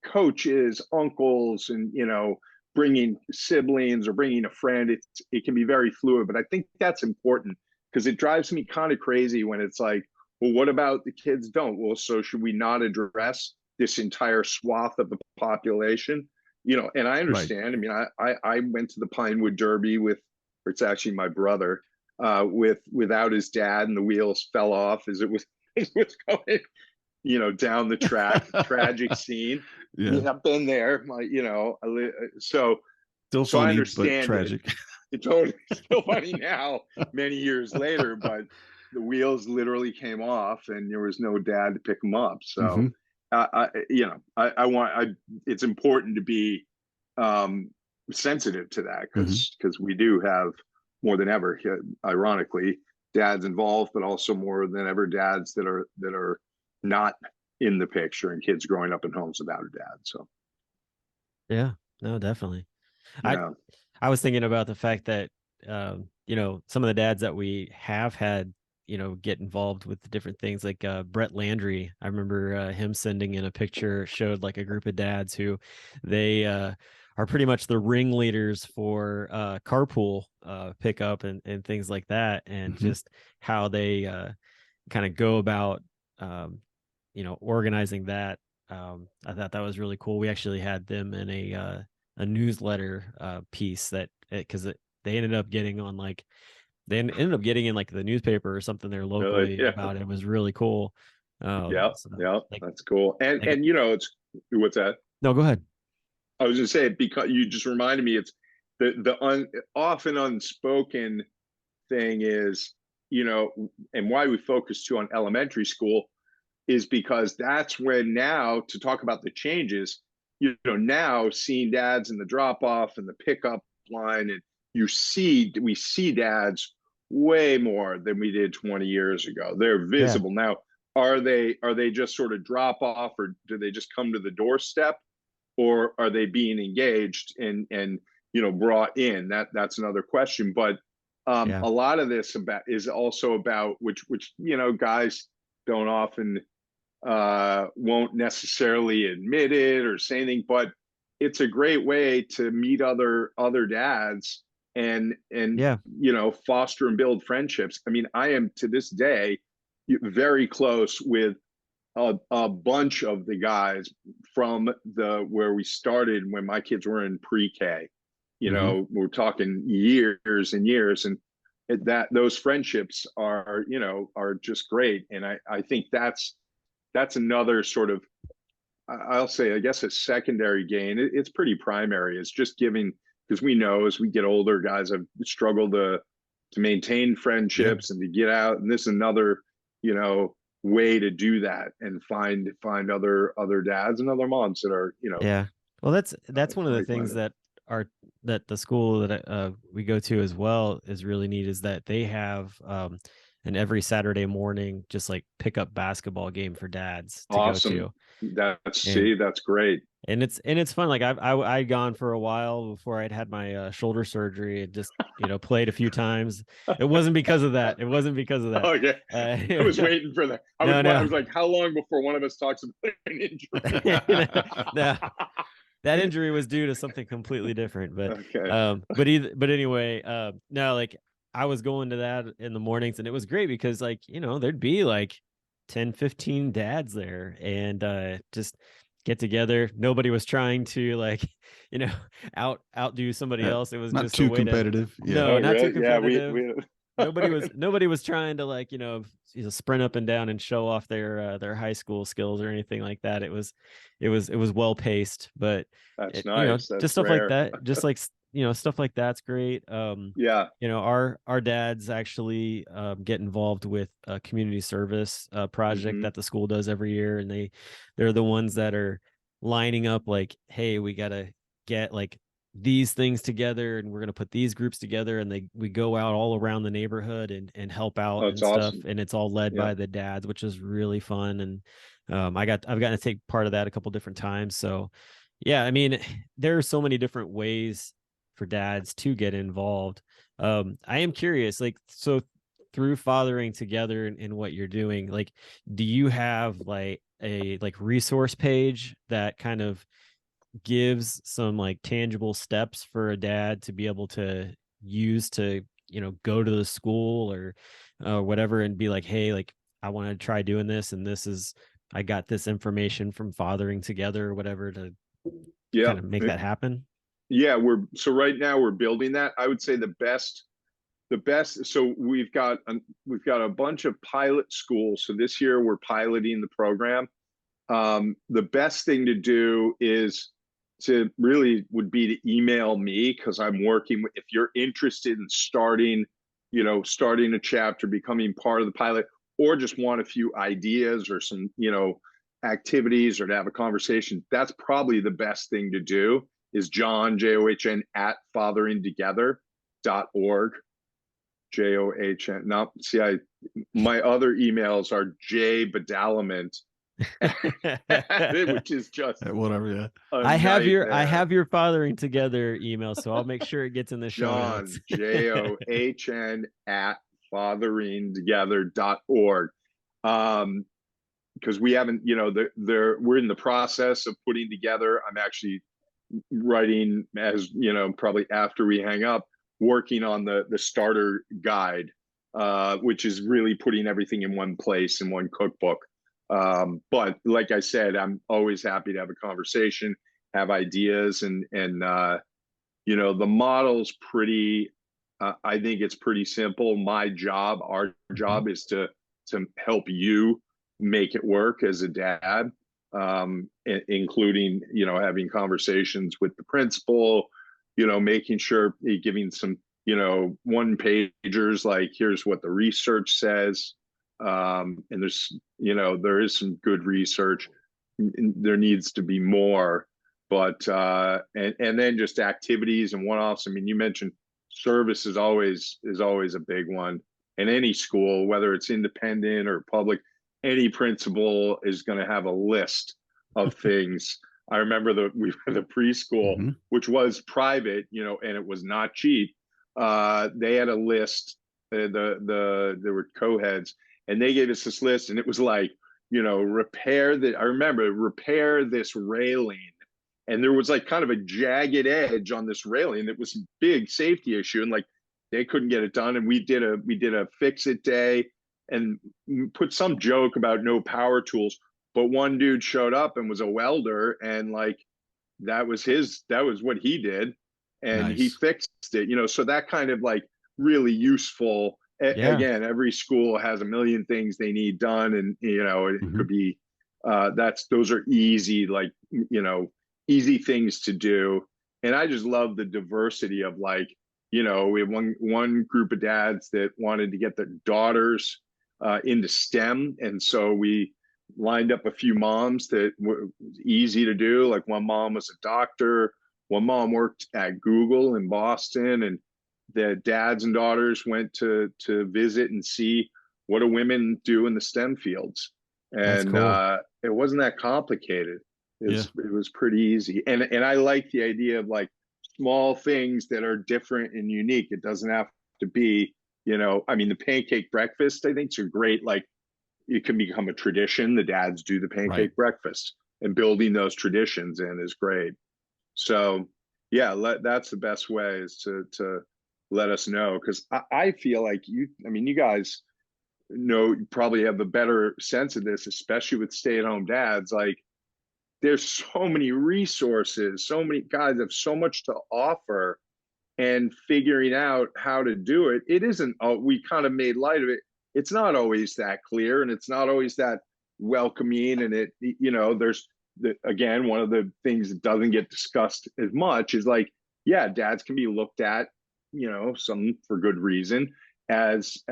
coaches, uncles, and, you know, bringing siblings or bringing a friend. It can be very fluid, but I think that's important, because it drives me kind of crazy when it's like, well, what about the kids don't? Well, so should we not address this entire swath of the population? You know, and I understand. Right. I mean, I went to the Pinewood Derby or it's actually my brother, without his dad, and the wheels fell off as it was going, you know, down the track. Tragic scene. Yeah, I've been there. You know, so still funny, I understand, but tragic. It's totally still funny now, many years later, but the wheels literally came off, and there was no dad to pick them up. So, you know, it's important to be sensitive to that, because we do have, more than ever, ironically, dads involved, but also more than ever dads that are not in the picture, and kids growing up in homes without a dad. So, yeah, no, definitely. Yeah. I was thinking about the fact that, you know, some of the dads that we have had, you know, get involved with different things, like Brett Landry. I remember him sending in a picture, showed like a group of dads who they are pretty much the ringleaders for carpool pickup and things like that, and just how they kind of go about, you know, organizing that. I thought that was really cool. We actually had them in a newsletter piece that, because they ended up getting on, like, they ended up getting in like the newspaper or something there locally. Really? About it. It was really cool. Yeah, that's cool. And you know, what's that? No, go ahead. I was gonna say, because you just reminded me, it's the often unspoken thing is, you know, and why we focus too on elementary school is because that's when, now, to talk about the changes, you know, now seeing dads in the drop off and the pickup line, and we see dads way more than we did 20 years ago. They're visible. Yeah. Now, are they just sort of drop off, or do they just come to the doorstep, or are they being engaged and you know, brought in? That's another question. But Yeah. A lot of this is also about which guys don't often won't necessarily admit it or say anything, but it's a great way to meet other dads and Yeah. foster and build friendships. I mean, I am to this day very close with a bunch of the guys from where we started when my kids were in pre-K. We're talking years and years, and that those friendships are just great. And I think that's another sort of, I'll say, I guess, a secondary gain. It's pretty primary. It's just giving, because we know as we get older, guys have struggled to maintain friendships and to get out. And this is another, way to do that and find other dads and other moms that are, Yeah. Well, that's one of the things like-minded. that the school that we go to as well is really neat, is that they have an every Saturday morning just like pickup basketball game for dads to go Awesome. to. And That's great. it's fun. Like I'd gone for a while before I'd had my shoulder surgery, and just played a few times. It wasn't because of that. It wasn't because of that. Okay. I was No, waiting for that. I no. was like, how long before one of us talks about an injury? No, that injury was due to something completely different. But Okay. but anyway, no, like I was going to that in the mornings, and it was great because like there'd be like 10-15 dads there, and just get together. Nobody was trying to like outdo somebody else. It was Not just a too way to, competitive. Yeah. no, Oh, not too really? Yeah, competitive. we Nobody was trying to like sprint up and down and show off their high school skills or anything like that. It was well paced, but that's nice. just That's stuff like rare. that, just like stuff like that's great. Yeah. Our dads actually get involved with a community service project Hmm. that the school does every year, and they're the ones that are lining up like, hey, we gotta get like these things together, and we're going to put these groups together, and we go out all around the neighborhood and help out Oh, it's and stuff, awesome. and it's all led Yeah. by the dads, which is really fun. And I've gotten to take part of that a couple different times. So yeah, I mean, there are so many different ways for dads to get involved. I am curious, like, so through fathering together and what you're doing, like, do you have like a resource page that kind of gives some like tangible steps for a dad to be able to use to go to the school or whatever, and be like, hey, like I want to try doing this, and I got this information from fathering together or whatever to Yeah. kind of make that happen? Yeah. So right now we're building that. I would say the best. So we've got a bunch of pilot schools. So this year we're piloting the program. The best thing to do is to really would be to email me, because I'm working with, if you're interested in starting a chapter, becoming part of the pilot, or just want a few ideas or some, activities, or to have a conversation. That's probably the best thing to do is John, John, at fatheringtogether.org. John. No, see, my other emails are J Badalament, which is just Whatever. Yeah. a I nightmare. have your fathering together email, so I'll make sure it gets in the show notes. John, John, at fatheringtogether.org. Because we haven't, we're in the process of putting together. I'm actually writing, as probably after we hang up, working on the starter guide, which is really putting everything in one place in one cookbook. But like I said, I'm always happy to have a conversation, have ideas, and the model's pretty. I think it's pretty simple. Our job is to help you make it work as a dad, including having conversations with the principal, making sure giving some one pagers like, here's what the research says, and there is some good research. There needs to be more, but and then just activities and one-offs. I mean, you mentioned service is always a big one. In any school, whether it's independent or public, any principal is going to have a list of things. I remember we had the preschool, Mm-hmm. which was private, and it was not cheap, they had a list. There were co-heads, and they gave us this list, and it was like, repair this railing, and there was like kind of a jagged edge on this railing that was a big safety issue, and like they couldn't get it done, and we did a fix it day, and put some joke about no power tools, but one dude showed up and was a welder, and like that was what he did, and he Nice. fixed it, so that kind of like really useful. Yeah. Again, every school has a million things they need done, and it could be those are easy, like easy things to do. And I just love the diversity of like, we have one group of dads that wanted to get their daughters into STEM, and so we lined up a few moms that were easy to do. Like one mom was a doctor, one mom worked at Google in Boston, and the dads and daughters went to visit and see what do women do in the STEM fields. And cool. It wasn't that complicated. It was pretty easy. And I like the idea of like small things that are different and unique. It doesn't have to be, the pancake breakfast, I think, is a great, like, it can become a tradition. The dads do the pancake breakfast, and building those traditions in is great. So yeah, that's the best way, is to let us know. Cause I feel like you guys probably have a better sense of this, especially with stay-at-home dads. Like there's so many resources, so many guys have so much to offer, and figuring out how to do it. It isn't, we kind of made light of it. It's not always that clear, and it's not always that welcoming. And there's again, one of the things that doesn't get discussed as much is like, yeah, dads can be looked at, some for good reason, as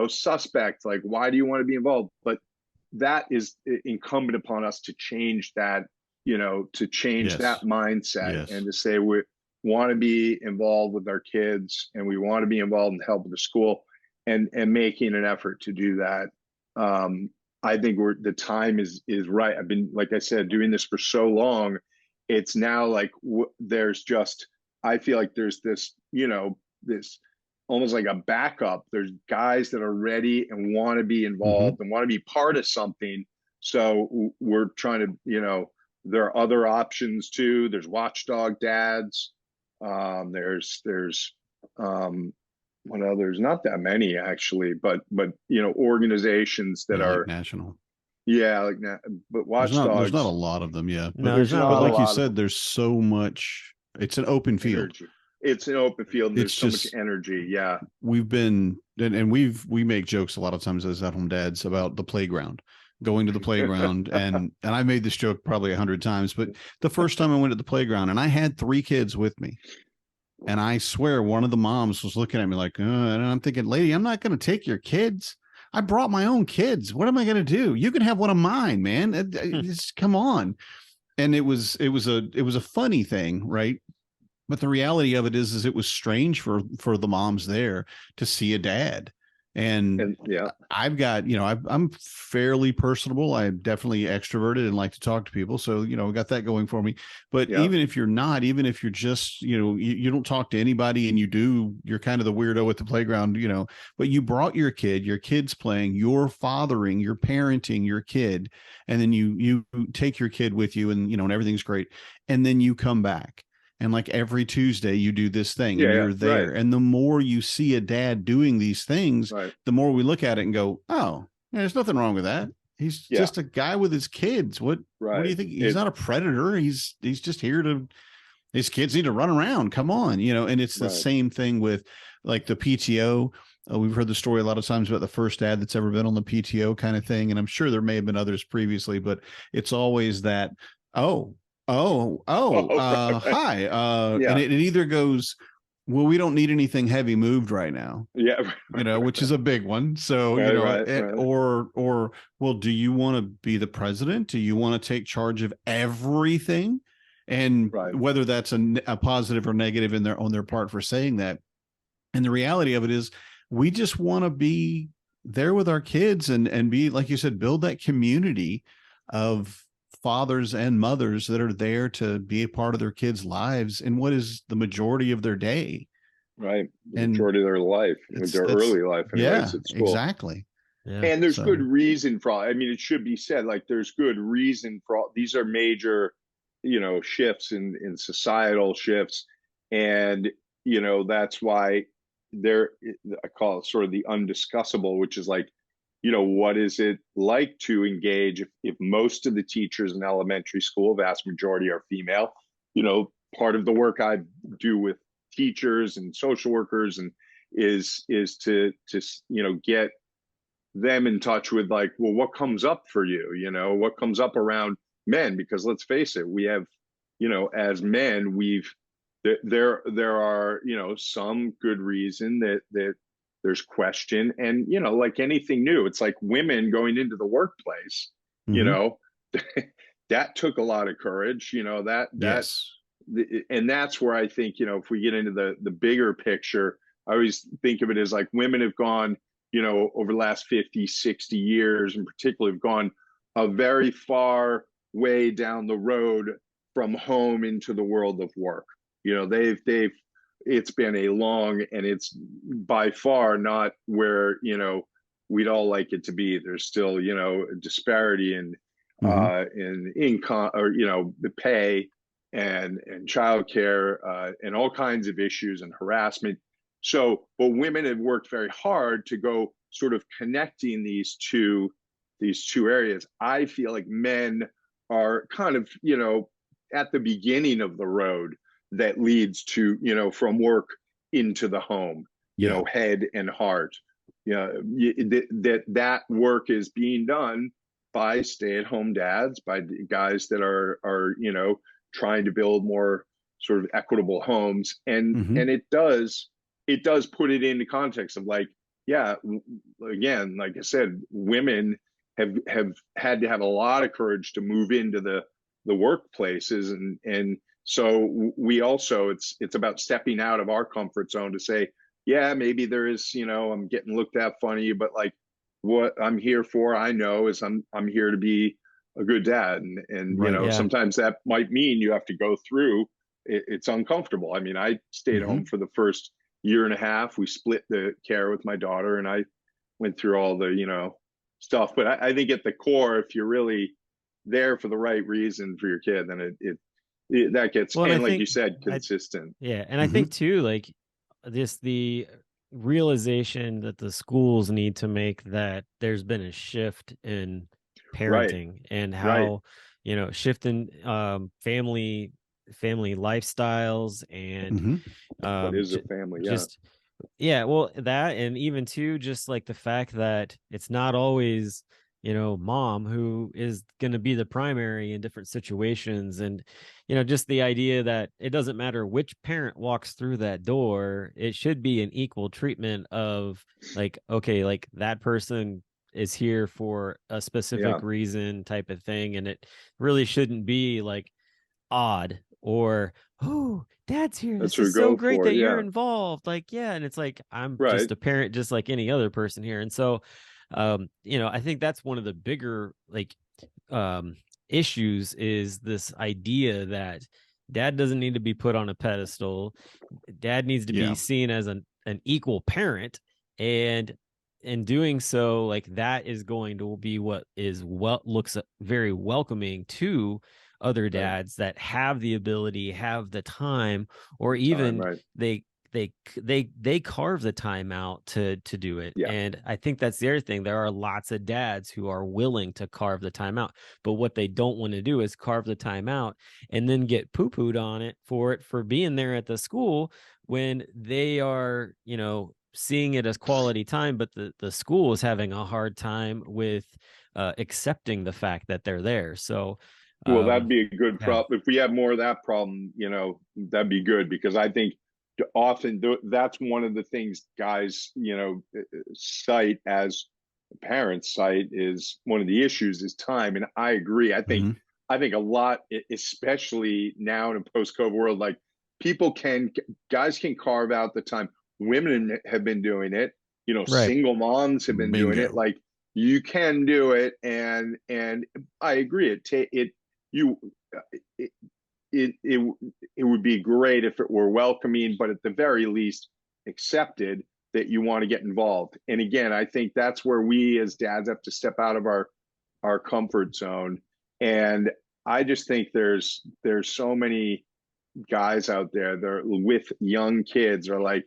suspect. Like, why do you want to be involved? But that is incumbent upon us to change that, that mindset, and to say we want to be involved with our kids, and we want to be involved in helping the school, and making an effort to do that. I think the time is right. I've been, like I said, doing this for so long. It's now like I feel like there's this, this almost like a backup. There's guys that are ready and want to be involved and want to be part of something. So we're trying to, there are other options too. There's watchdog dads. There's there's not that many actually, but organizations that are like national. Yeah, like but watchdogs. There's not a lot of them, yeah. No, But, but like you said, there's so much. It's an open field. Energy. It's an open field. And there's so much energy. Yeah, we've been and we make jokes a lot of times as at-home dads about the playground. Going to the playground, and I made this joke probably 100 times, but the first time I went to the playground, and I had 3 kids with me. And I swear one of the moms was looking at me like, and I'm thinking, lady, I'm not going to take your kids. I brought my own kids. What am I going to do? You can have one of mine, man. Just come on. And it was a funny thing, right? But the reality of it is it was strange for the moms there to see a dad. And yeah, I've got, I'm fairly personable. I'm definitely extroverted and like to talk to people. So, got that going for me. But even if you're not, even if you're just, you don't talk to anybody, and you're kind of the weirdo at the playground, but you brought your kid's playing, you're fathering, you're parenting your kid. And then you take your kid with you, and, and everything's great. And then you come back. And like every Tuesday you do this thing, and you're there. Right. And the more you see a dad doing these things, the more we look at it and go, oh, there's nothing wrong with that. He's just a guy with his kids. What do you think? He's not a predator. He's just here his kids need to run around. Come on. And it's the same thing with like the PTO. We've heard the story a lot of times about the first dad that's ever been on the PTO kind of thing. And I'm sure there may have been others previously, but it's always that, hi. And it either goes, well, we don't need anything heavy moved right now. Yeah. Which is a big one. So, or, well, do you want to be the president? Do you want to take charge of everything? And whether that's a positive or negative on their part for saying that. And the reality of it is we just want to be there with our kids and be, like you said, build that community of fathers and mothers that are there to be a part of their kids' lives in what is the majority of their day. Right. The And majority of their life, with their that's early life yeah, anyways, at school. exactly. Yeah. And there's So good reason for all. I mean, it should be said, like there's good reason for all. These are major, shifts in societal shifts, and that's why there. I call it sort of the undiscussable, which is like, what is it like to engage if most of the teachers in elementary school, vast majority are female. Part of the work I do with teachers and social workers and is to get them in touch with, like, well, what comes up for you, what comes up around men, because let's face it, we have, as men, there are, some good reason that there's question, and like anything new, it's like women going into the workplace, you mhm. know that took a lot of courage, Yes. and that's where I think, if we get into the bigger picture, I always think of it as like women have gone, over the last 50, 60 years in particular, have gone a very far way down the road from home into the world of work. They've it's been a long, and it's by far not where, we'd all like it to be. There's still, a disparity Mhm. in income, or, the pay, and childcare, and all kinds of issues and harassment. So, but women have worked very hard to go sort of connecting these two areas. I feel like men are kind of, at the beginning of the road that leads to, from work into the home, Yeah. head and heart. That work is being done by stay-at-home dads, by guys that are trying to build more sort of equitable homes, and Mhm. and it does put it into context of, like, yeah, again, like I said, women have had to have a lot of courage to move into the workplaces, and so we also, it's about stepping out of our comfort zone to say, yeah, maybe there is, I'm getting looked at funny, but like, what I'm here for, I know, is I'm here to be a good dad, and Right. Yeah. sometimes that might mean you have to go through it's uncomfortable. I mean, I stayed home Mhm. for the first year and a half. We split the care with my daughter, and I went through all the stuff. But I think at the core, if you're really there for the right reason for your kid, then it that gets, Well, and I and like you think said, I consistent. yeah, and I think Mhm. too, like the realization that the schools need to make that there's been a shift in Right, parenting and right. how, shift in family lifestyles and Mhm. What um is a j- family? Yeah, just yeah, well, that, and even too, just like the fact that it's not always, mom who is going to be the primary in different situations. And, just the idea that it doesn't matter which parent walks through that door, it should be an equal treatment of, like, okay, like that person is here for a yeah. specific reason type of thing. And it really shouldn't be like odd or, oh, dad's here, That's this what we is so go great for. that you're Yeah, involved, like, yeah. And it's like, I'm right. just a parent just like any other person here. And so I think that's one of the bigger, like, um issues, is this idea that dad doesn't need to be put on a pedestal. Dad needs to be Yeah. seen as an equal parent, and in doing so, like, that is going to be what looks very welcoming to other Right. dads that have the ability, have the time, or Time. even Right. they carve the time out to do it. Yeah. And I think that's the other thing. There are lots of dads who are willing to carve the time out, but what they don't want to do is carve the time out and then get poo-pooed on it for being there at the school when they are, seeing it as quality time, but the school is having a hard time with accepting the fact that they're there. So Well, that'd um be a good yeah. problem. If we have more of that problem, that'd be good, because I think often that's one of the things guys, cite as parents cite, is one of the issues is time. And I agree. Mhm. I think a lot, especially now in a post-COVID world, like guys can carve out the time. Women have been doing it. Right. Single moms have been doing it. Bingo. Like, you can do it, and I agree. You it, it it would be great if it were welcoming, but at the very least, accepted, that you want to get involved. And again, I think that's where we as dads have to step out of our comfort zone. And I just think there's so many guys out there that are with young kids are like,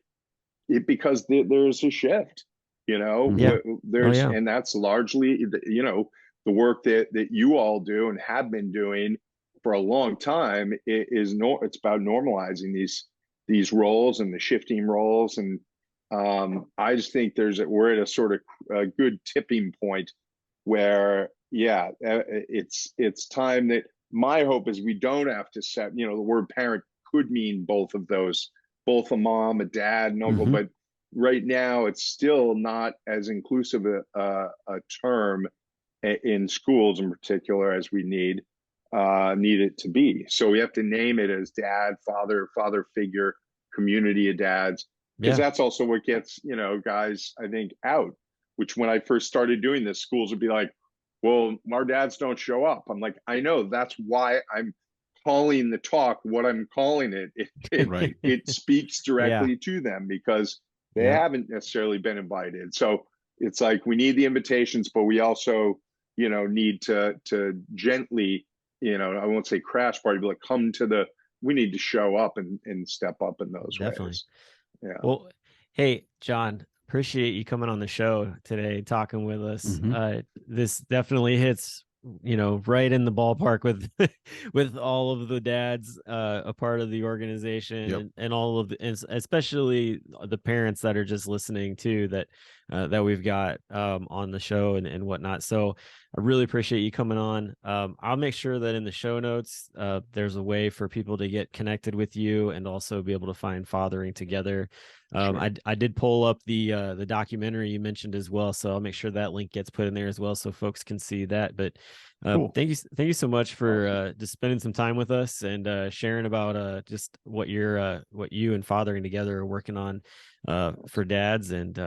because there's a shift, Yeah. there's, yeah. and that's largely, the work that you all do and have been doing for a long time it's about normalizing these roles and the shifting roles. And I just think we're at a sort of a good tipping point where, it's time that my hope is we don't have to set, the word parent could mean both of those, both a mom, a dad, an uncle, but right now it's still not as inclusive a term in schools in particular as we need it to be. So we have to name it as dad, father figure, community of dads, because that's also what gets, guys, I think, out, which when I first started doing this, schools would be like, well, our dads don't show up. I'm like, I know, that's why I'm calling the talk what I'm calling it. It speaks directly to them because they haven't necessarily been invited. So it's like we need the invitations, but we also, need to gently, I won't say crash party, but like we need to show up and step up in those ways. Yeah. Well, hey, John, appreciate you coming on the show today, talking with us. This definitely hits, right in the ballpark with with all of the dads a part of the organization, and all of and especially the parents that are just listening too, that we've got on the show and whatnot. So I really appreciate you coming on. I'll make sure that in the show notes there's a way for people to get connected with you and also be able to find Fathering Together. I did pull up the documentary you mentioned as well, so I'll make sure that link gets put in there as well so folks can see that. But cool. Thank you so much for just spending some time with us and sharing about just what you and Fathering Together are working on for dads. And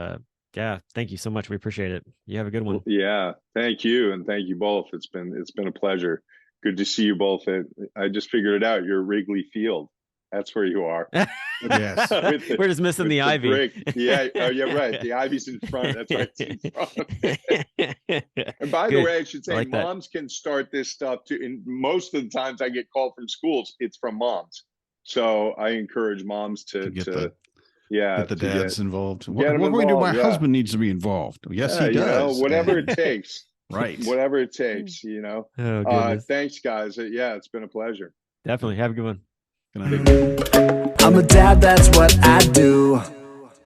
thank you so much. We appreciate it. You have a good one. Yeah, thank you, and thank you both. It's been a pleasure. Good to see you both. I just figured it out. You're at Wrigley Field. That's where you are. Yes. We're just missing the ivy. Brick. Yeah. Oh, yeah. Right. The ivy's in front. That's right. It's in front. And by the way, I should say, like moms can start this stuff too. And most of the times I get called from schools, it's from moms. So I encourage moms to get the dads involved. What can we do? My husband needs to be involved. Yes, he does. Whatever it takes. Right. Whatever it takes. Oh, thanks, guys. It's been a pleasure. Definitely. Have a good one. I'm a dad, that's what I do.